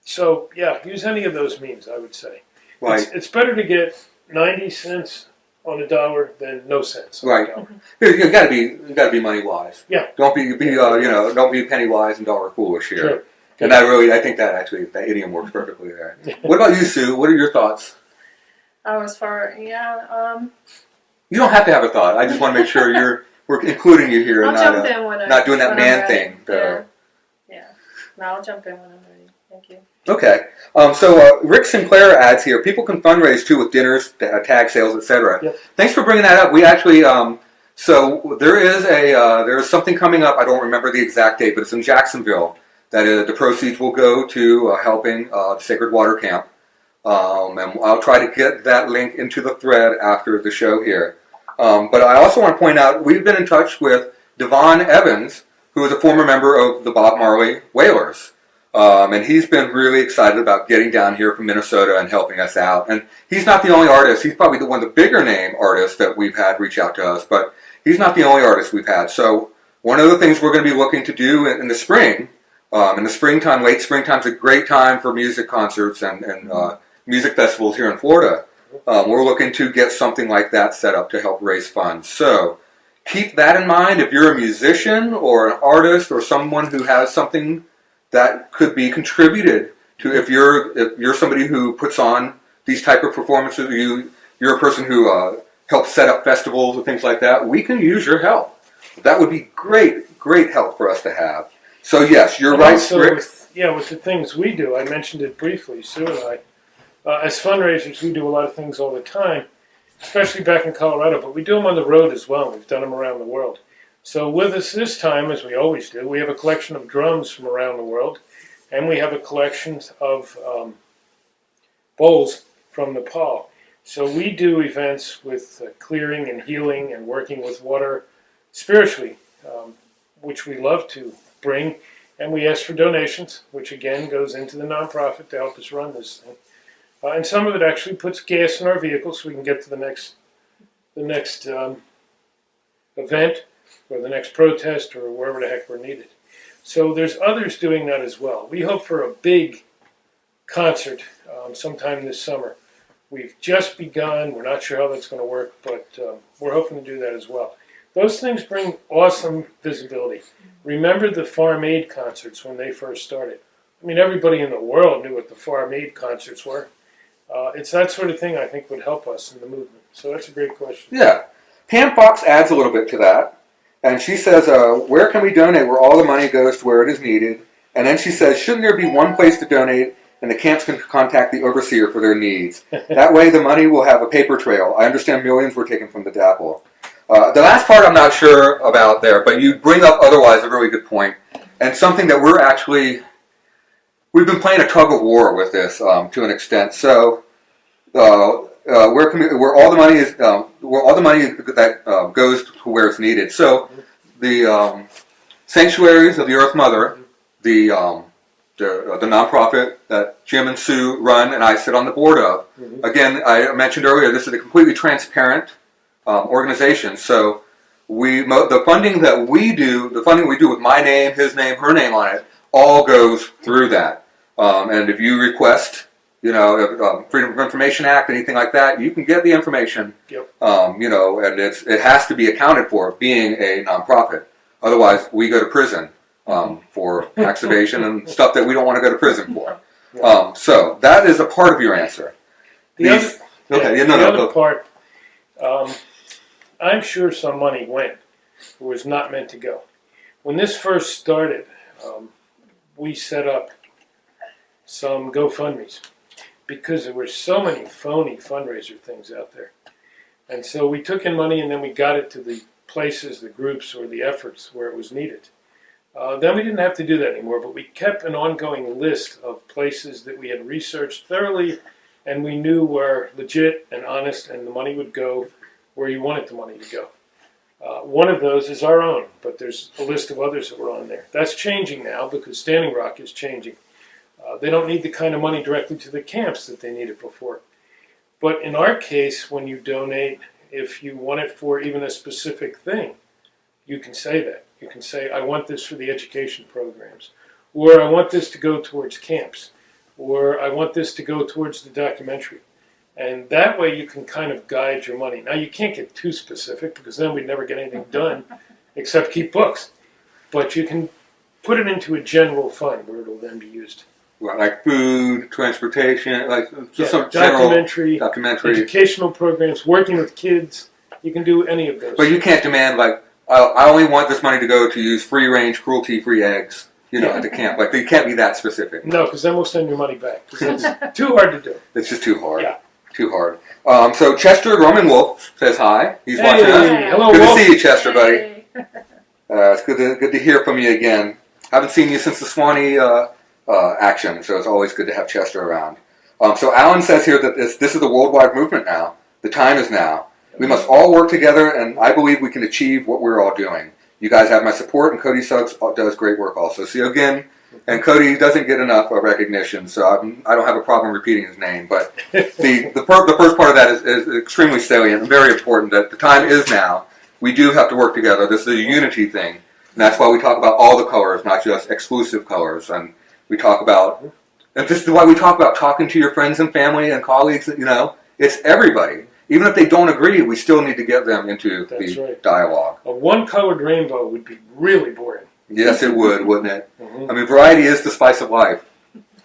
So, yeah, use any of those means, I would say. Right. It's better to get 90 cents on a dollar than no cents on Right. a dollar. You gotta be money wise. Yeah. Don't be penny wise and dollar foolish here. Sure. And I think that idiom works perfectly there. What about you, Sue? What are your thoughts? As far, You don't have to have a thought. I just want to make sure we're including you here I'll and jump in when not doing that when man I'm ready. thing. Yeah. No, I'll jump in when I'm ready. Thank you. Okay. So Rick Sinclair adds here, people can fundraise too with dinners, tag sales, etc. Yep. Thanks for bringing that up. We actually, so there is something coming up. I don't remember the exact date, but it's in Jacksonville. That the proceeds will go to helping the Sacred Water Camp. And I'll try to get that link into the thread after the show here. But I also want to point out, we've been in touch with Devon Evans, who is a former member of the Bob Marley Wailers. And he's been really excited about getting down here from Minnesota and helping us out. And he's not the only artist. He's probably one of the bigger name artists that we've had reach out to us. But he's not the only artist we've had. So one of the things we're going to be looking to do in the spring, in the springtime, late springtime is a great time for music concerts and music festivals here in Florida. We're looking to get something like that set up to help raise funds. So keep that in mind. If you're a musician or an artist or someone who has something that could be contributed to, if you're somebody who puts on these type of performances, you're a person who helps set up festivals and things like that, we can use your help. That would be great help for us to have. So yes, you're right, Rick. With the things we do, I mentioned it briefly, Sue and I. As fundraisers, we do a lot of things all the time, especially back in Colorado, but we do them on the road as well. We've done them around the world. So with us this time, as we always do, we have a collection of drums from around the world, and we have a collection of bowls from Nepal. So we do events with clearing and healing and working with water spiritually, which we love to bring, and we ask for donations, which again goes into the nonprofit to help us run this thing. And some of it actually puts gas in our vehicles so we can get to the next event or the next protest or wherever the heck we're needed. So there's others doing that as well. We hope for a big concert sometime this summer. We've just begun. We're not sure how that's going to work, but we're hoping to do that as well. Those things bring awesome visibility. Remember the Farm Aid concerts when they first started. I mean, everybody in the world knew what the Farm Aid concerts were. It's that sort of thing I think would help us in the movement. So that's a great question. Yeah. Pam Fox adds a little bit to that. And she says, where can we donate where all the money goes to where it is needed? And then she says, shouldn't there be one place to donate and the camps can contact the overseer for their needs? That way the money will have a paper trail. I understand millions were taken from the DAPL. The last part I'm not sure about there, but you bring up otherwise a really good point. And something that we've been playing a tug of war with this to an extent. So where all the money that goes to where it's needed. So the Sanctuaries of the Earth Mother, the nonprofit that Jim and Sue run and I sit on the board of. Mm-hmm. Again, I mentioned earlier, this is a completely transparent organization. So the funding we do with my name, his name, her name on it, all goes through that. And if you request, Freedom of Information Act, anything like that, you can get the information. Yep. And it has to be accounted for being a nonprofit. Otherwise, we go to prison for tax evasion and stuff that we don't want to go to prison for. So that is a part of your answer. The other part, I'm sure some money went or was not meant to go. When this first started, we set up some GoFundMes because there were so many phony fundraiser things out there. And so we took in money and then we got it to the places, the groups, or the efforts where it was needed. Then we didn't have to do that anymore, but we kept an ongoing list of places that we had researched thoroughly and we knew were legit and honest and the money would go where you wanted the money to go. One of those is our own, but there's a list of others that were on there. That's changing now because Standing Rock is changing. They don't need the kind of money directly to the camps that they needed before. But in our case, when you donate, if you want it for even a specific thing, you can say that. You can say, I want this for the education programs, or I want this to go towards camps, or I want this to go towards the documentary. And that way you can kind of guide your money. Now you can't get too specific because then we'd never get anything done except keep books. But you can put it into a general fund where it'll then be used. Right, like food, transportation, like just some documentary, documentary, educational programs, working with kids. You can do any of those. But you can't demand like, I only want this money to go to use free-range, cruelty-free eggs, at the camp. Like, they can't be that specific. No, because then we'll send your money back. It's too hard to do. It's just too hard. Yeah. Too hard. So Chester Roman Wolf says hi. He's watching us. Hello, good Wolf. to see you, Chester, buddy. It's good to hear from you again. Haven't seen you since the Swanee action, so it's always good to have Chester around. So Alan says here that this is a worldwide movement now. The time is now. We must all work together, and I believe we can achieve what we're all doing. You guys have my support, and Cody Suggs does great work also. See, again, and Cody doesn't get enough recognition, so I don't have a problem repeating his name. But the first part of that is extremely salient and very important, that the time is now. We do have to work together. This is a unity thing, and that's why we talk about all the colors, not just exclusive colors. And we talk about, and this is why we talk about talking to your friends and family and colleagues. It's everybody. Even if they don't agree, we still need to get them into the dialogue. A one-colored rainbow would be really boring. Yes, it would, wouldn't it? I mean, variety is the spice of life,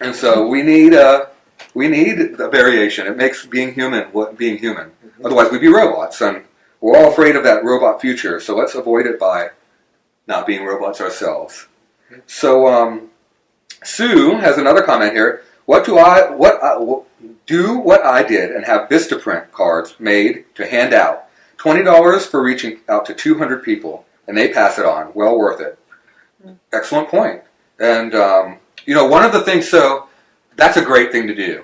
and so we need a variation. It makes being human being human. Otherwise, we'd be robots, and we're all afraid of that robot future. So let's avoid it by not being robots ourselves. So Sue has another comment here. Do what I did and have Vistaprint cards made to hand out. $20 for reaching out to 200 people, and they pass it on. Well worth it. Excellent point. And, one of the things, so that's a great thing to do.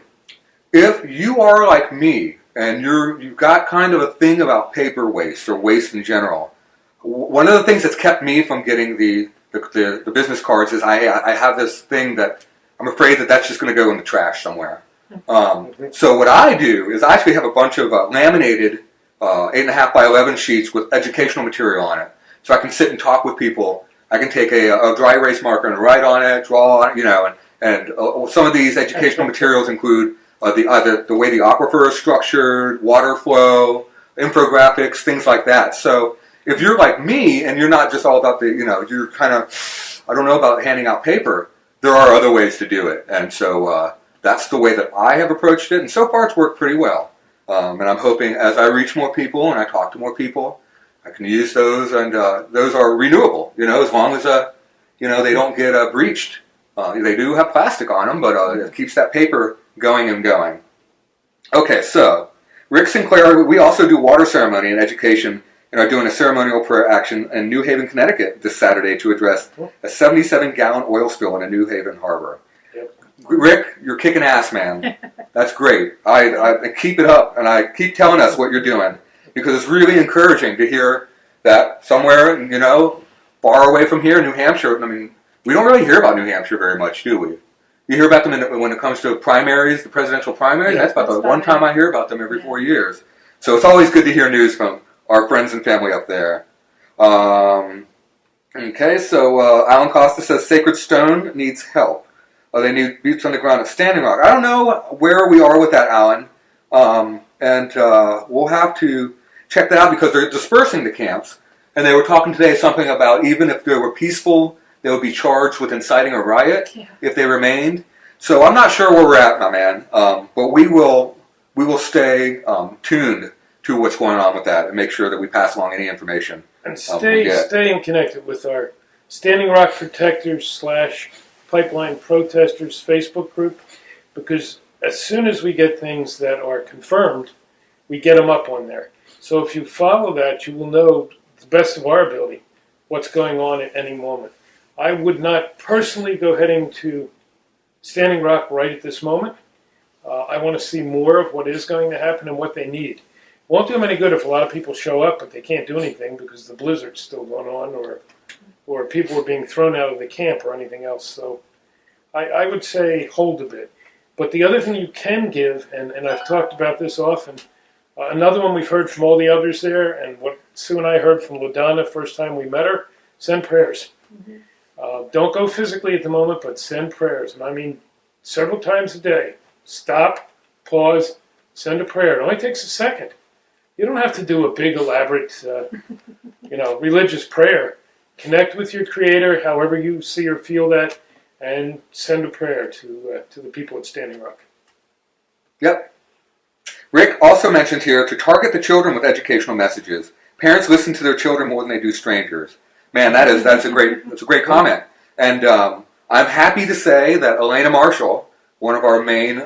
If you are like me and you've got kind of a thing about paper waste or waste in general, one of the things that's kept me from getting the business cards is I have this thing that I'm afraid that's just going to go in the trash somewhere. So what I do is I actually have a bunch of laminated 8.5 by 11 sheets with educational material on it. So I can sit and talk with people. I can take a dry erase marker and write on it, draw on it, and some of these educational materials include the way the aquifer is structured, water flow, infographics, things like that. So if you're like me and you're not just all about you're kind of, I don't know about handing out paper, there are other ways to do it. And so that's the way that I have approached it. And so far it's worked pretty well. And I'm hoping as I reach more people and I talk to more people, I can use those, and those are renewable, as long as, they don't get breached. They do have plastic on them, but it keeps that paper going and going. Okay, so Rick Sinclair, we also do water ceremony and education and are doing a ceremonial prayer action in New Haven, Connecticut this Saturday to address a 77-gallon oil spill in a New Haven harbor. Yep. Rick, you're kicking ass, man. That's great. I keep it up, and I keep telling us what you're doing, because it's really encouraging to hear that somewhere, far away from here, New Hampshire, I mean, we don't really hear about New Hampshire very much, do we? You hear about them when it comes to primaries, the presidential primaries. Yeah, that's about the one time I hear about them every 4 years. So it's always good to hear news from our friends and family up there. Okay, so Alan Costa says Sacred Stone needs help. They need boots on the ground at Standing Rock. I don't know where we are with that, Alan. And we'll have to check that out because they're dispersing the camps. And they were talking today something about even if they were peaceful, they would be charged with inciting a riot if they remained. So I'm not sure where we're at, my man. But we will stay tuned to what's going on with that and make sure that we pass along any information. And we get. staying connected with our Standing Rock Protectors / Pipeline Protesters Facebook group, because as soon as we get things that are confirmed, we get them up on there. So if you follow that, you will know, to the best of our ability, what's going on at any moment. I would not personally go heading to Standing Rock right at this moment. I want to see more of what is going to happen and what they need. Won't do them any good if a lot of people show up, but they can't do anything because the blizzard's still going on, or people are being thrown out of the camp or anything else. So I would say hold a bit. But the other thing you can give, and I've talked about this often, another one we've heard from all the others there, and what Sue and I heard from LaDonna first time we met her, send prayers. Mm-hmm. Don't go physically at the moment, but send prayers. And I mean several times a day. Stop, pause, send a prayer. It only takes a second. You don't have to do a big, elaborate, religious prayer. Connect with your Creator, however you see or feel that, and send a prayer to the people at Standing Rock. Yep. Rick also mentioned here to target the children with educational messages. Parents listen to their children more than they do strangers. Man, that's a great comment. And I'm happy to say that Elena Marshall, one of our main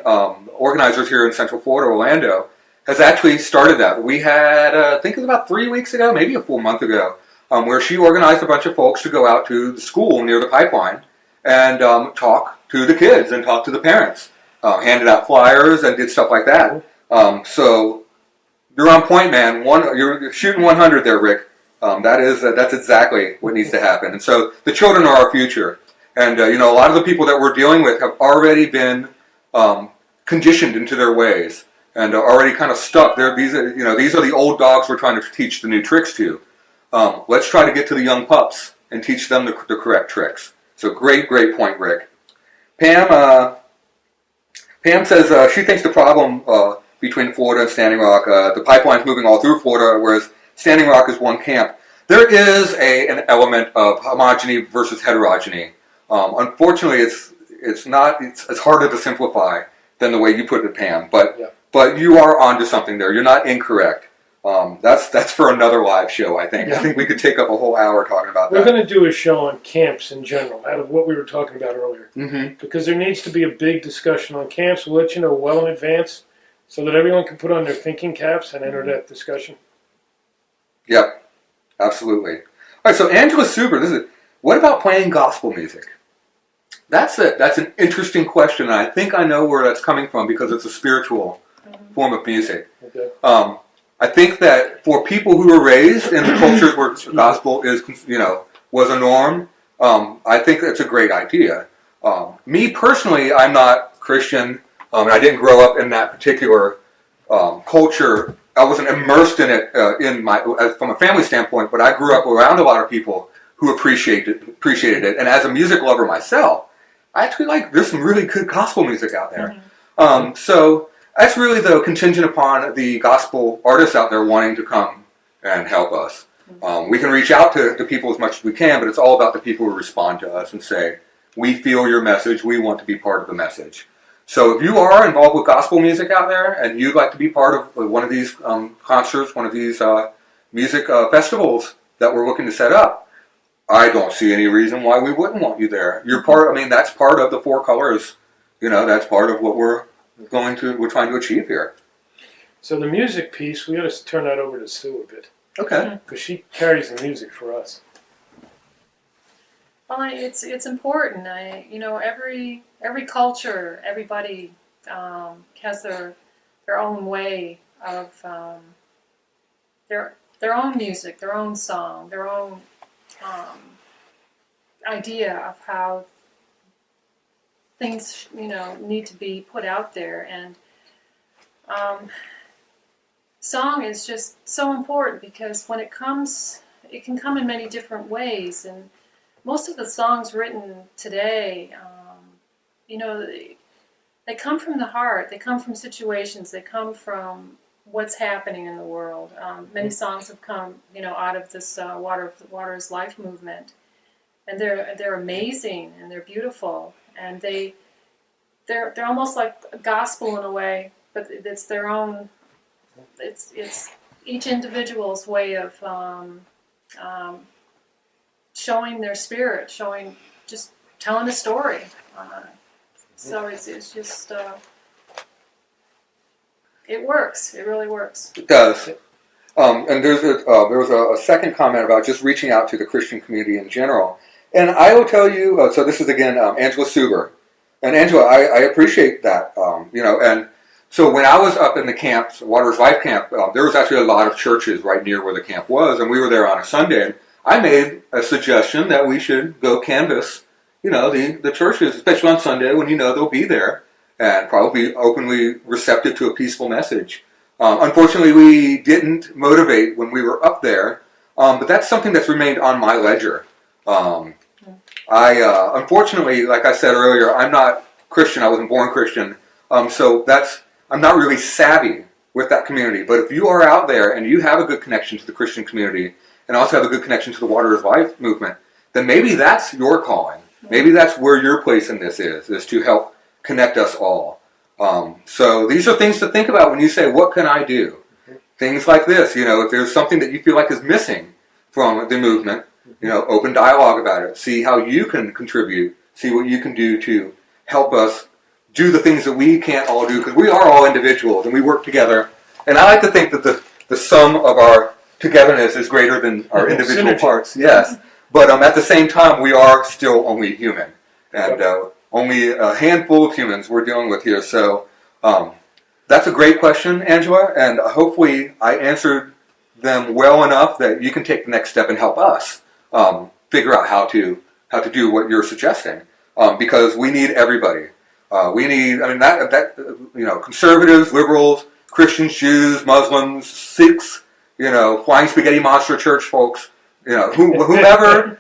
organizers here in Central Florida, Orlando, has actually started that. We had, I think it was about 3 weeks ago, maybe a full month ago, where she organized a bunch of folks to go out to the school near the pipeline and talk to the kids and talk to the parents. Handed out flyers and did stuff like that. So you're on point, man. You're shooting 100 there, Rick. That's exactly what needs to happen. And so the children are our future. And a lot of the people that we're dealing with have already been conditioned into their ways and are already kind of stuck. These are the old dogs we're trying to teach the new tricks to. Let's try to get to the young pups and teach them the correct tricks. So great point, Rick. Pam says she thinks the problem between Florida and Standing Rock, the pipeline's moving all through Florida, whereas Standing Rock is one camp. There is an element of homogeny versus heterogeny. Unfortunately, it's harder to simplify than the way you put it, Pam. But you are onto something there. You're not incorrect. That's for another live show, I think. Yeah. I think we could take up a whole hour talking about that. We're going to do a show on camps in general, out of what we were talking about earlier. Mm-hmm. Because there needs to be a big discussion on camps. We'll let you know well in advance so that everyone can put on their thinking caps and enter that discussion. Yep, absolutely. All right, so Angela Suber, what about playing gospel music? That's an interesting question, and I think I know where that's coming from because it's a spiritual form of music. Okay. I think that for people who were raised in the cultures where gospel was a norm, I think that's a great idea. Me personally, I'm not Christian, and I didn't grow up in that particular culture. I wasn't immersed in it from a family standpoint, but I grew up around a lot of people who appreciated it. And as a music lover myself, I actually there's some really good gospel music out there. Mm-hmm. So that's really, though, contingent upon the gospel artists out there wanting to come and help us. We can reach out to people as much as we can, but it's all about the people who respond to us and say, we feel your message, we want to be part of the message. So if you are involved with gospel music out there and you'd like to be part of one of these concerts, one of these music festivals that we're looking to set up, I don't see any reason why we wouldn't want you there. That's part of the four colors. That's part of what we're trying to achieve here. So the music piece, we got to turn that over to Sue a bit. Okay. Because she carries the music for us. Well, it's important. Every culture, everybody has their own way of their own music, their own song, their own idea of how things need to be put out there, and song is just so important because when it can come in many different ways, and most of the songs written today, they come from the heart, they come from situations, they come from what's happening in the world. Many songs have come out of this Water is Life movement, and they're amazing and they're beautiful. And they're almost like gospel in a way, but it's their own. It's each individual's way of showing their spirit, just telling a story. So it's just it works. It really works. It does. And there was a second comment about just reaching out to the Christian community in general. And I will tell you, so this is again Angela Suber. And Angela, I appreciate that, and so when I was up in the camps, Water's Life Camp, there was actually a lot of churches right near where the camp was, and we were there on a Sunday. And I made a suggestion that we should go canvass, the churches, especially on Sunday when they'll be there, and probably openly receptive to a peaceful message. Unfortunately, we didn't motivate when we were up there, but that's something that's remained on my ledger. Unfortunately, like I said earlier, I'm not Christian. I wasn't born Christian, so I'm not really savvy with that community. But if you are out there and you have a good connection to the Christian community and also have a good connection to the Water is Life movement, then maybe that's your calling. Maybe that's where your place in this is to help connect us all. So these are things to think about when you say, what can I do? Things like this, if there's something that you feel like is missing from the movement, open dialogue about it. See how you can contribute. See what you can do to help us do the things that we can't all do, because we are all individuals and we work together. And I like to think that the sum of our togetherness is greater than our individual parts. Yes. But at the same time, we are still only human. And only a handful of humans we're dealing with here. So that's a great question, Angela. And hopefully I answered them well enough that you can take the next step and help us figure out how to do what you're suggesting. Because we need everybody. We need, conservatives, liberals, Christians, Jews, Muslims, Sikhs, flying spaghetti monster church folks, whomever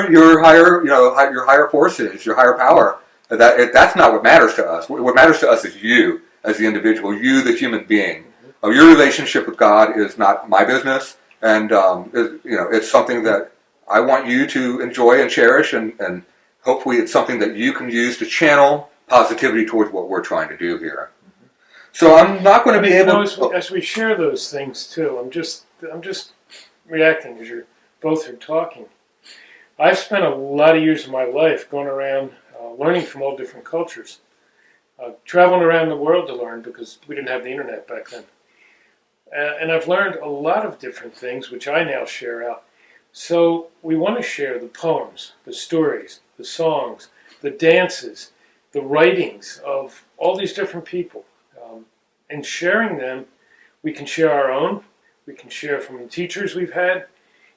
your higher force is, your higher power. That's not what matters to us. What matters to us is you as the individual, you the human being. Your relationship with God is not my business, and it's something that I want you to enjoy and cherish, and hopefully it's something that you can use to channel positivity towards what we're trying to do here. So I'm not going to be able to... As we share those things too, I'm just reacting as you're both are talking. I've spent a lot of years of my life going around learning from all different cultures. Traveling around the world to learn, because we didn't have the internet back then. And I've learned a lot of different things, which I now share out. So we want to share the poems, the stories, the songs, the dances, the writings of all these different people. And sharing them, we can share our own, we can share from the teachers we've had.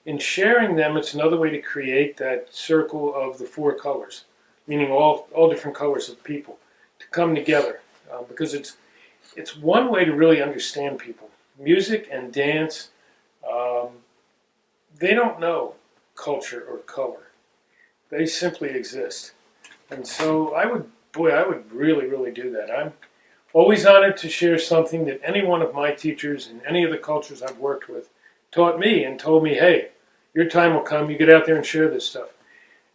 In sharing them, it's another way to create that circle of the four colors, meaning all different colors of people, to come together. Because it's one way to really understand people. Music and dance, they don't know culture or color. They simply exist. And so I would really, really do that. I'm always honored to share something that any one of my teachers in any of the cultures I've worked with taught me and told me, hey, your time will come, you get out there and share this stuff.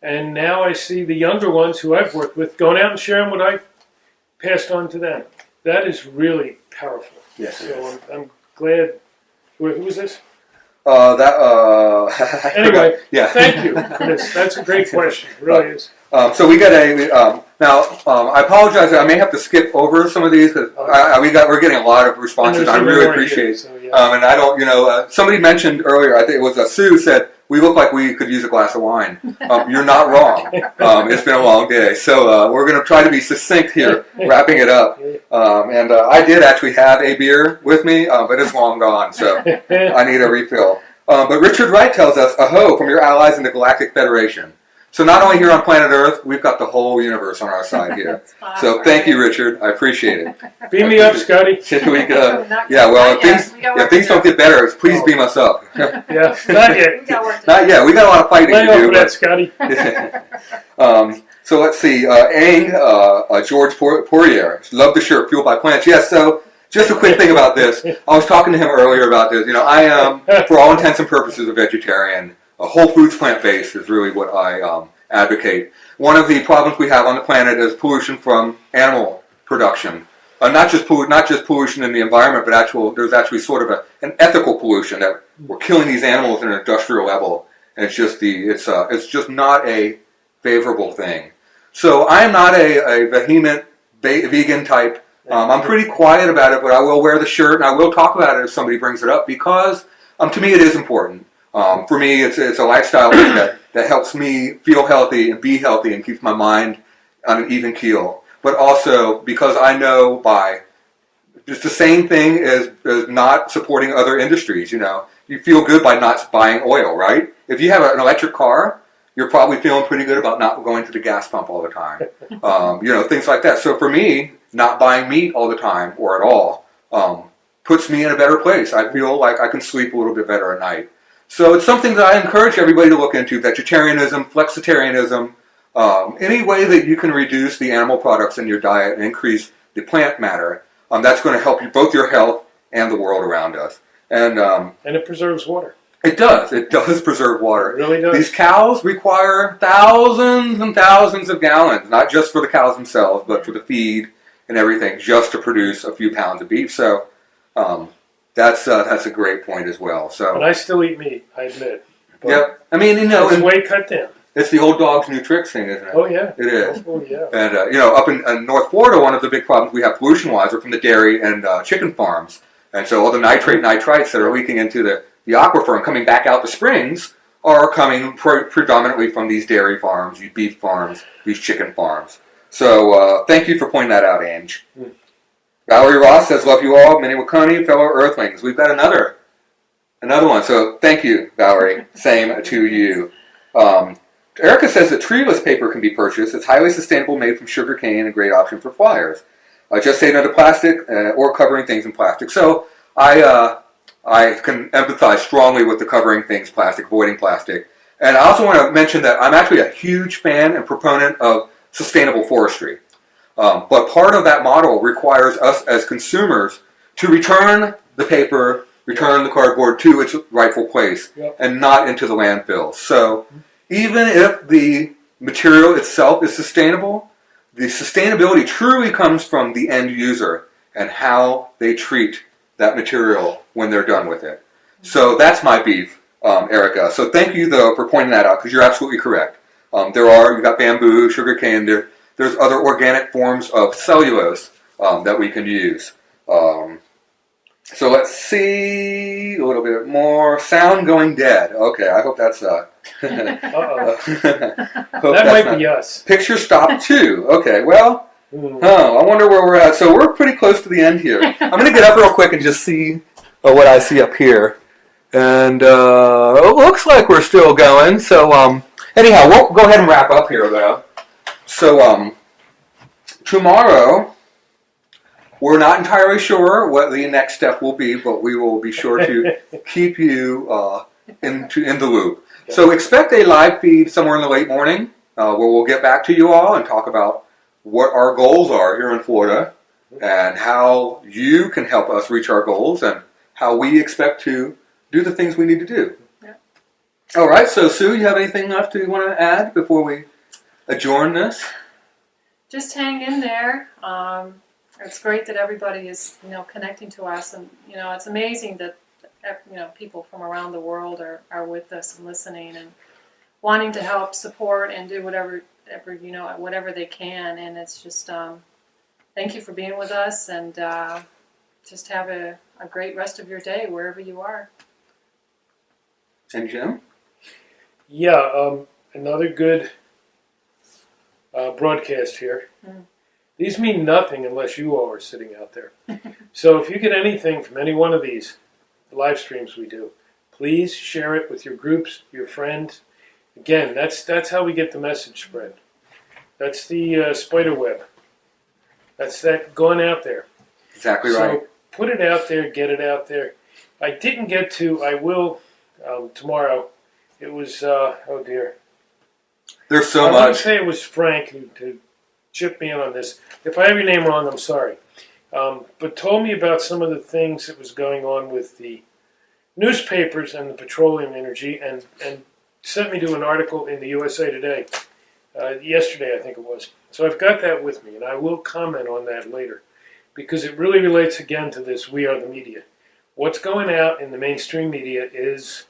And now I see the younger ones who I've worked with going out and sharing what I passed on to them. That is really powerful. Yes. So I'm glad. Who was this? Anyway, yeah. Thank you for this. That's a great question. It really is. So we got I apologize. I may have to skip over some of these because we're getting a lot of responses. I really appreciate it. So, yeah. And I don't, somebody mentioned earlier, I think it was Sue said, we look like we could use a glass of wine. You're not wrong. It's been a long day. So we're going to try to be succinct here, wrapping it up. And I did actually have a beer with me, but it's long gone, so I need a refill. But Richard Wright tells us, aho, from your allies in the Galactic Federation. So not only here on planet Earth, we've got the whole universe on our side here. So thank you, Richard. I appreciate it. Beam me up, Scotty. Here we go. Yeah, well, if things don't get better, please beam us up. Yeah, not yet. Not yet. We got a lot of fighting to do. Lay off that, Scotty. So let's see. George Poirier. Love the shirt, Fueled by Plants. Yes, so just a quick thing about this. I was talking to him earlier about this. I am, for all intents and purposes, a vegetarian. Whole foods, plant-based is really what I advocate. One of the problems we have on the planet is pollution from animal production. not just pollution in the environment, but there's actually sort of an ethical pollution that we're killing these animals at an industrial level, and it's just not a favorable thing. So I am not a vehement vegan type. I'm pretty quiet about it, but I will wear the shirt and I will talk about it if somebody brings it up because to me it is important. For me, it's a lifestyle thing that helps me feel healthy and be healthy and keeps my mind on an even keel. But also because I know it's the same thing as not supporting other industries. You feel good by not buying oil, right? If you have an electric car, you're probably feeling pretty good about not going to the gas pump all the time. Things like that. So for me, not buying meat all the time or at all puts me in a better place. I feel like I can sleep a little bit better at night. So it's something that I encourage everybody to look into: vegetarianism, flexitarianism, any way that you can reduce the animal products in your diet and increase the plant matter. That's going to help you, both your health and the world around us. And it preserves water. It does. It does preserve water. It really does. These cows require thousands and thousands of gallons, not just for the cows themselves, but for the feed and everything, just to produce a few pounds of beef. So that's a great point as well. So, but I still eat meat, I admit. But yep. I mean, it's way cut down. It's the old dog's new tricks thing, isn't it? Oh yeah, it is. Oh yeah. And up in North Florida, one of the big problems we have pollution-wise are from the dairy and chicken farms, and so all the nitrites that are leaking into the aquifer and coming back out the springs are coming predominantly from these dairy farms, these beef farms, these chicken farms. So thank you for pointing that out, Ange. Valerie Ross says, "Love you all, Minnie Wakoni, fellow Earthlings." We've got another one. So thank you, Valerie. Same to you. Erica says that treeless paper can be purchased. It's highly sustainable, made from sugar cane, and a great option for flyers. Just say no to plastic or covering things in plastic. So I can empathize strongly with the covering things plastic, avoiding plastic. And I also want to mention that I'm actually a huge fan and proponent of sustainable forestry. But part of that model requires us as consumers to return the paper, return the cardboard to its rightful place, and not into the landfills. So even if the material itself is sustainable, the sustainability truly comes from the end user and how they treat that material when they're done with it. So that's my beef, Erica. So thank you, though, for pointing that out, because you're absolutely correct. You've got bamboo, sugar cane, there's other organic forms of cellulose that we can use. So let's see a little bit more. Sound going dead. Okay, I hope that's... That might be us. Picture stop too. Okay, well... I wonder where we're at. So we're pretty close to the end here. I'm going to get up real quick and just see what I see up here. And it looks like we're still going. So anyhow, we'll go ahead and wrap up here, though. So tomorrow, we're not entirely sure what the next step will be, but we will be sure to keep you in the loop. So expect a live feed somewhere in the late morning where we'll get back to you all and talk about what our goals are here in Florida and how you can help us reach our goals and how we expect to do the things we need to do. Yeah. All right, so Sue, you have anything left you want to add before we adjourn this? Just hang in there. It's great that everybody is, connecting to us, and it's amazing that people from around the world are with us and listening and wanting to help support and do whatever they can. And it's just thank you for being with us, and just have a great rest of your day wherever you are. And Jim? Yeah, another good broadcast here. These mean nothing unless you all are sitting out there. So if you get anything from any one of these live streams we do, please share it with your groups, your friends. Again, that's how we get the message spread. That's the spider web. That's that going out there. Exactly right. So put it out there, get it out there. I didn't get to, I will tomorrow. It was, oh dear. There's so much. I want to say it was Frank who chipped me in on this. If I have your name wrong, I'm sorry. But told me about some of the things that was going on with the newspapers and the petroleum energy, and sent me to an article in the USA Today yesterday, I think it was. So I've got that with me, and I will comment on that later. because it really relates again to this we are the media. What's going out in the mainstream media is,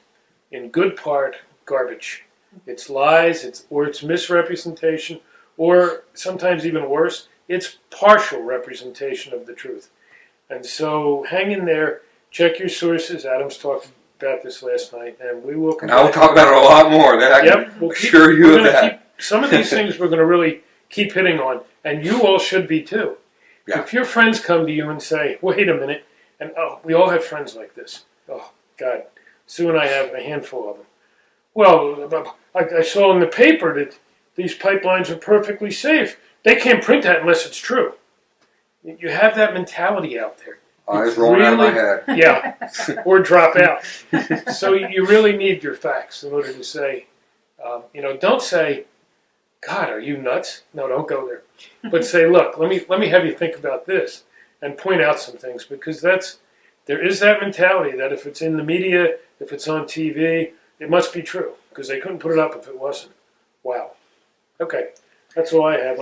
in good part, garbage. It's lies, or it's misrepresentation, or sometimes even worse, it's partial representation of the truth. And so hang in there, check your sources. Adam's talked about this last night, and we will And I will talk about it a lot more. I can assure you of that. Some of these things we're going to really keep hitting on, and you all should be too. Yeah. If your friends come to you and say, wait a minute, and we all have friends like this. Oh, God, Sue and I have a handful of them. Well, I saw in the paper that these pipelines are perfectly safe. They can't print that unless it's true. You have that mentality out there. Eyes rolling out of my head. Yeah, or drop out. So you really need your facts in order to say, don't say, God, are you nuts? No, don't go there. But say, look, let me have you think about this and point out some things, because there is that mentality that if it's in the media, if it's on TV, it must be true, because they couldn't put it up if it wasn't. Wow. Okay, that's all I have.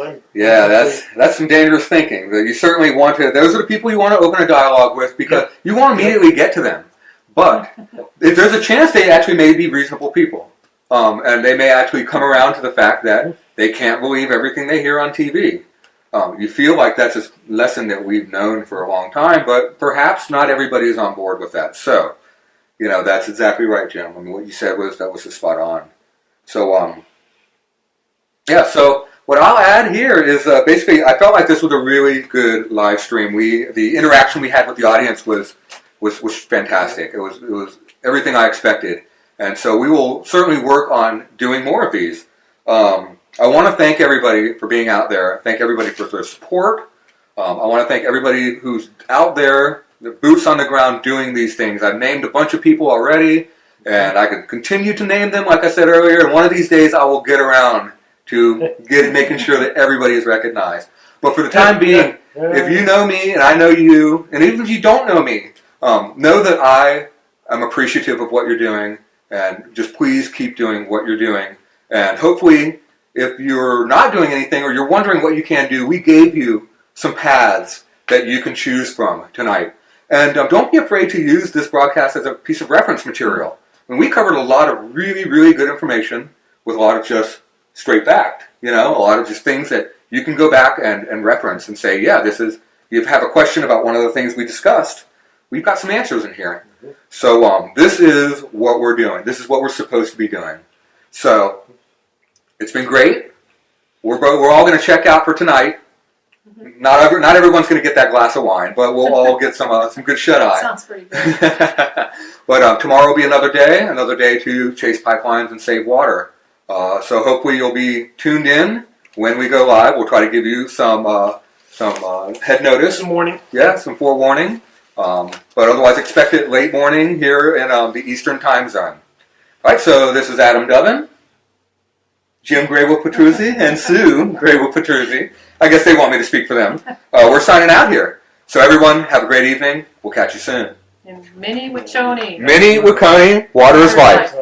That's some dangerous thinking. You certainly want to. Those are the people you want to open a dialogue with, because you want to immediately get to them. But if there's a chance they actually may be reasonable people, and they may actually come around to the fact that they can't believe everything they hear on TV. You feel like that's a lesson that we've known for a long time, but perhaps not everybody is on board with that. So, that's exactly right, Jim. I mean, what you said was spot on. So, so what I'll add here is basically I felt like this was a really good live stream. The interaction we had with the audience was fantastic. It was everything I expected, and so we will certainly work on doing more of these. I want to thank everybody for being out there. Thank everybody for their support. I want to thank everybody who's out there, the boots on the ground doing these things. I've named a bunch of people already, and I could continue to name them, like I said earlier. And one of these days I will get around to making sure that everybody is recognized. But for the time being, if you know me and I know you, and even if you don't know me, know that I am appreciative of what you're doing, and just please keep doing what you're doing. And hopefully, if you're not doing anything or you're wondering what you can do, we gave you some paths that you can choose from tonight. And don't be afraid to use this broadcast as a piece of reference material. And we covered a lot of really, really good information with a lot of just straight fact. A lot of just things that you can go back and reference and say, yeah, you have a question about one of the things we discussed. We've got some answers in here. So this is what we're doing. This is what we're supposed to be doing. So it's been great. We're all going to check out for tonight. Not everyone's going to get that glass of wine, but we'll all get some good shut-eye. Sounds pretty good. But tomorrow will be another day to chase pipelines and save water. So hopefully you'll be tuned in when we go live. We'll try to give you some head notice. Some warning. Yeah, some forewarning. But otherwise expect it late morning here in the Eastern time zone. All right, so this is Adam Dubbin, Jim Graywolf Petruzzi, and Sue Graywolf Petruzzi. I guess they want me to speak for them. We're signing out here. So everyone, have a great evening. We'll catch you soon. And Minnie Wachoni. Minnie Wachoni, water is life.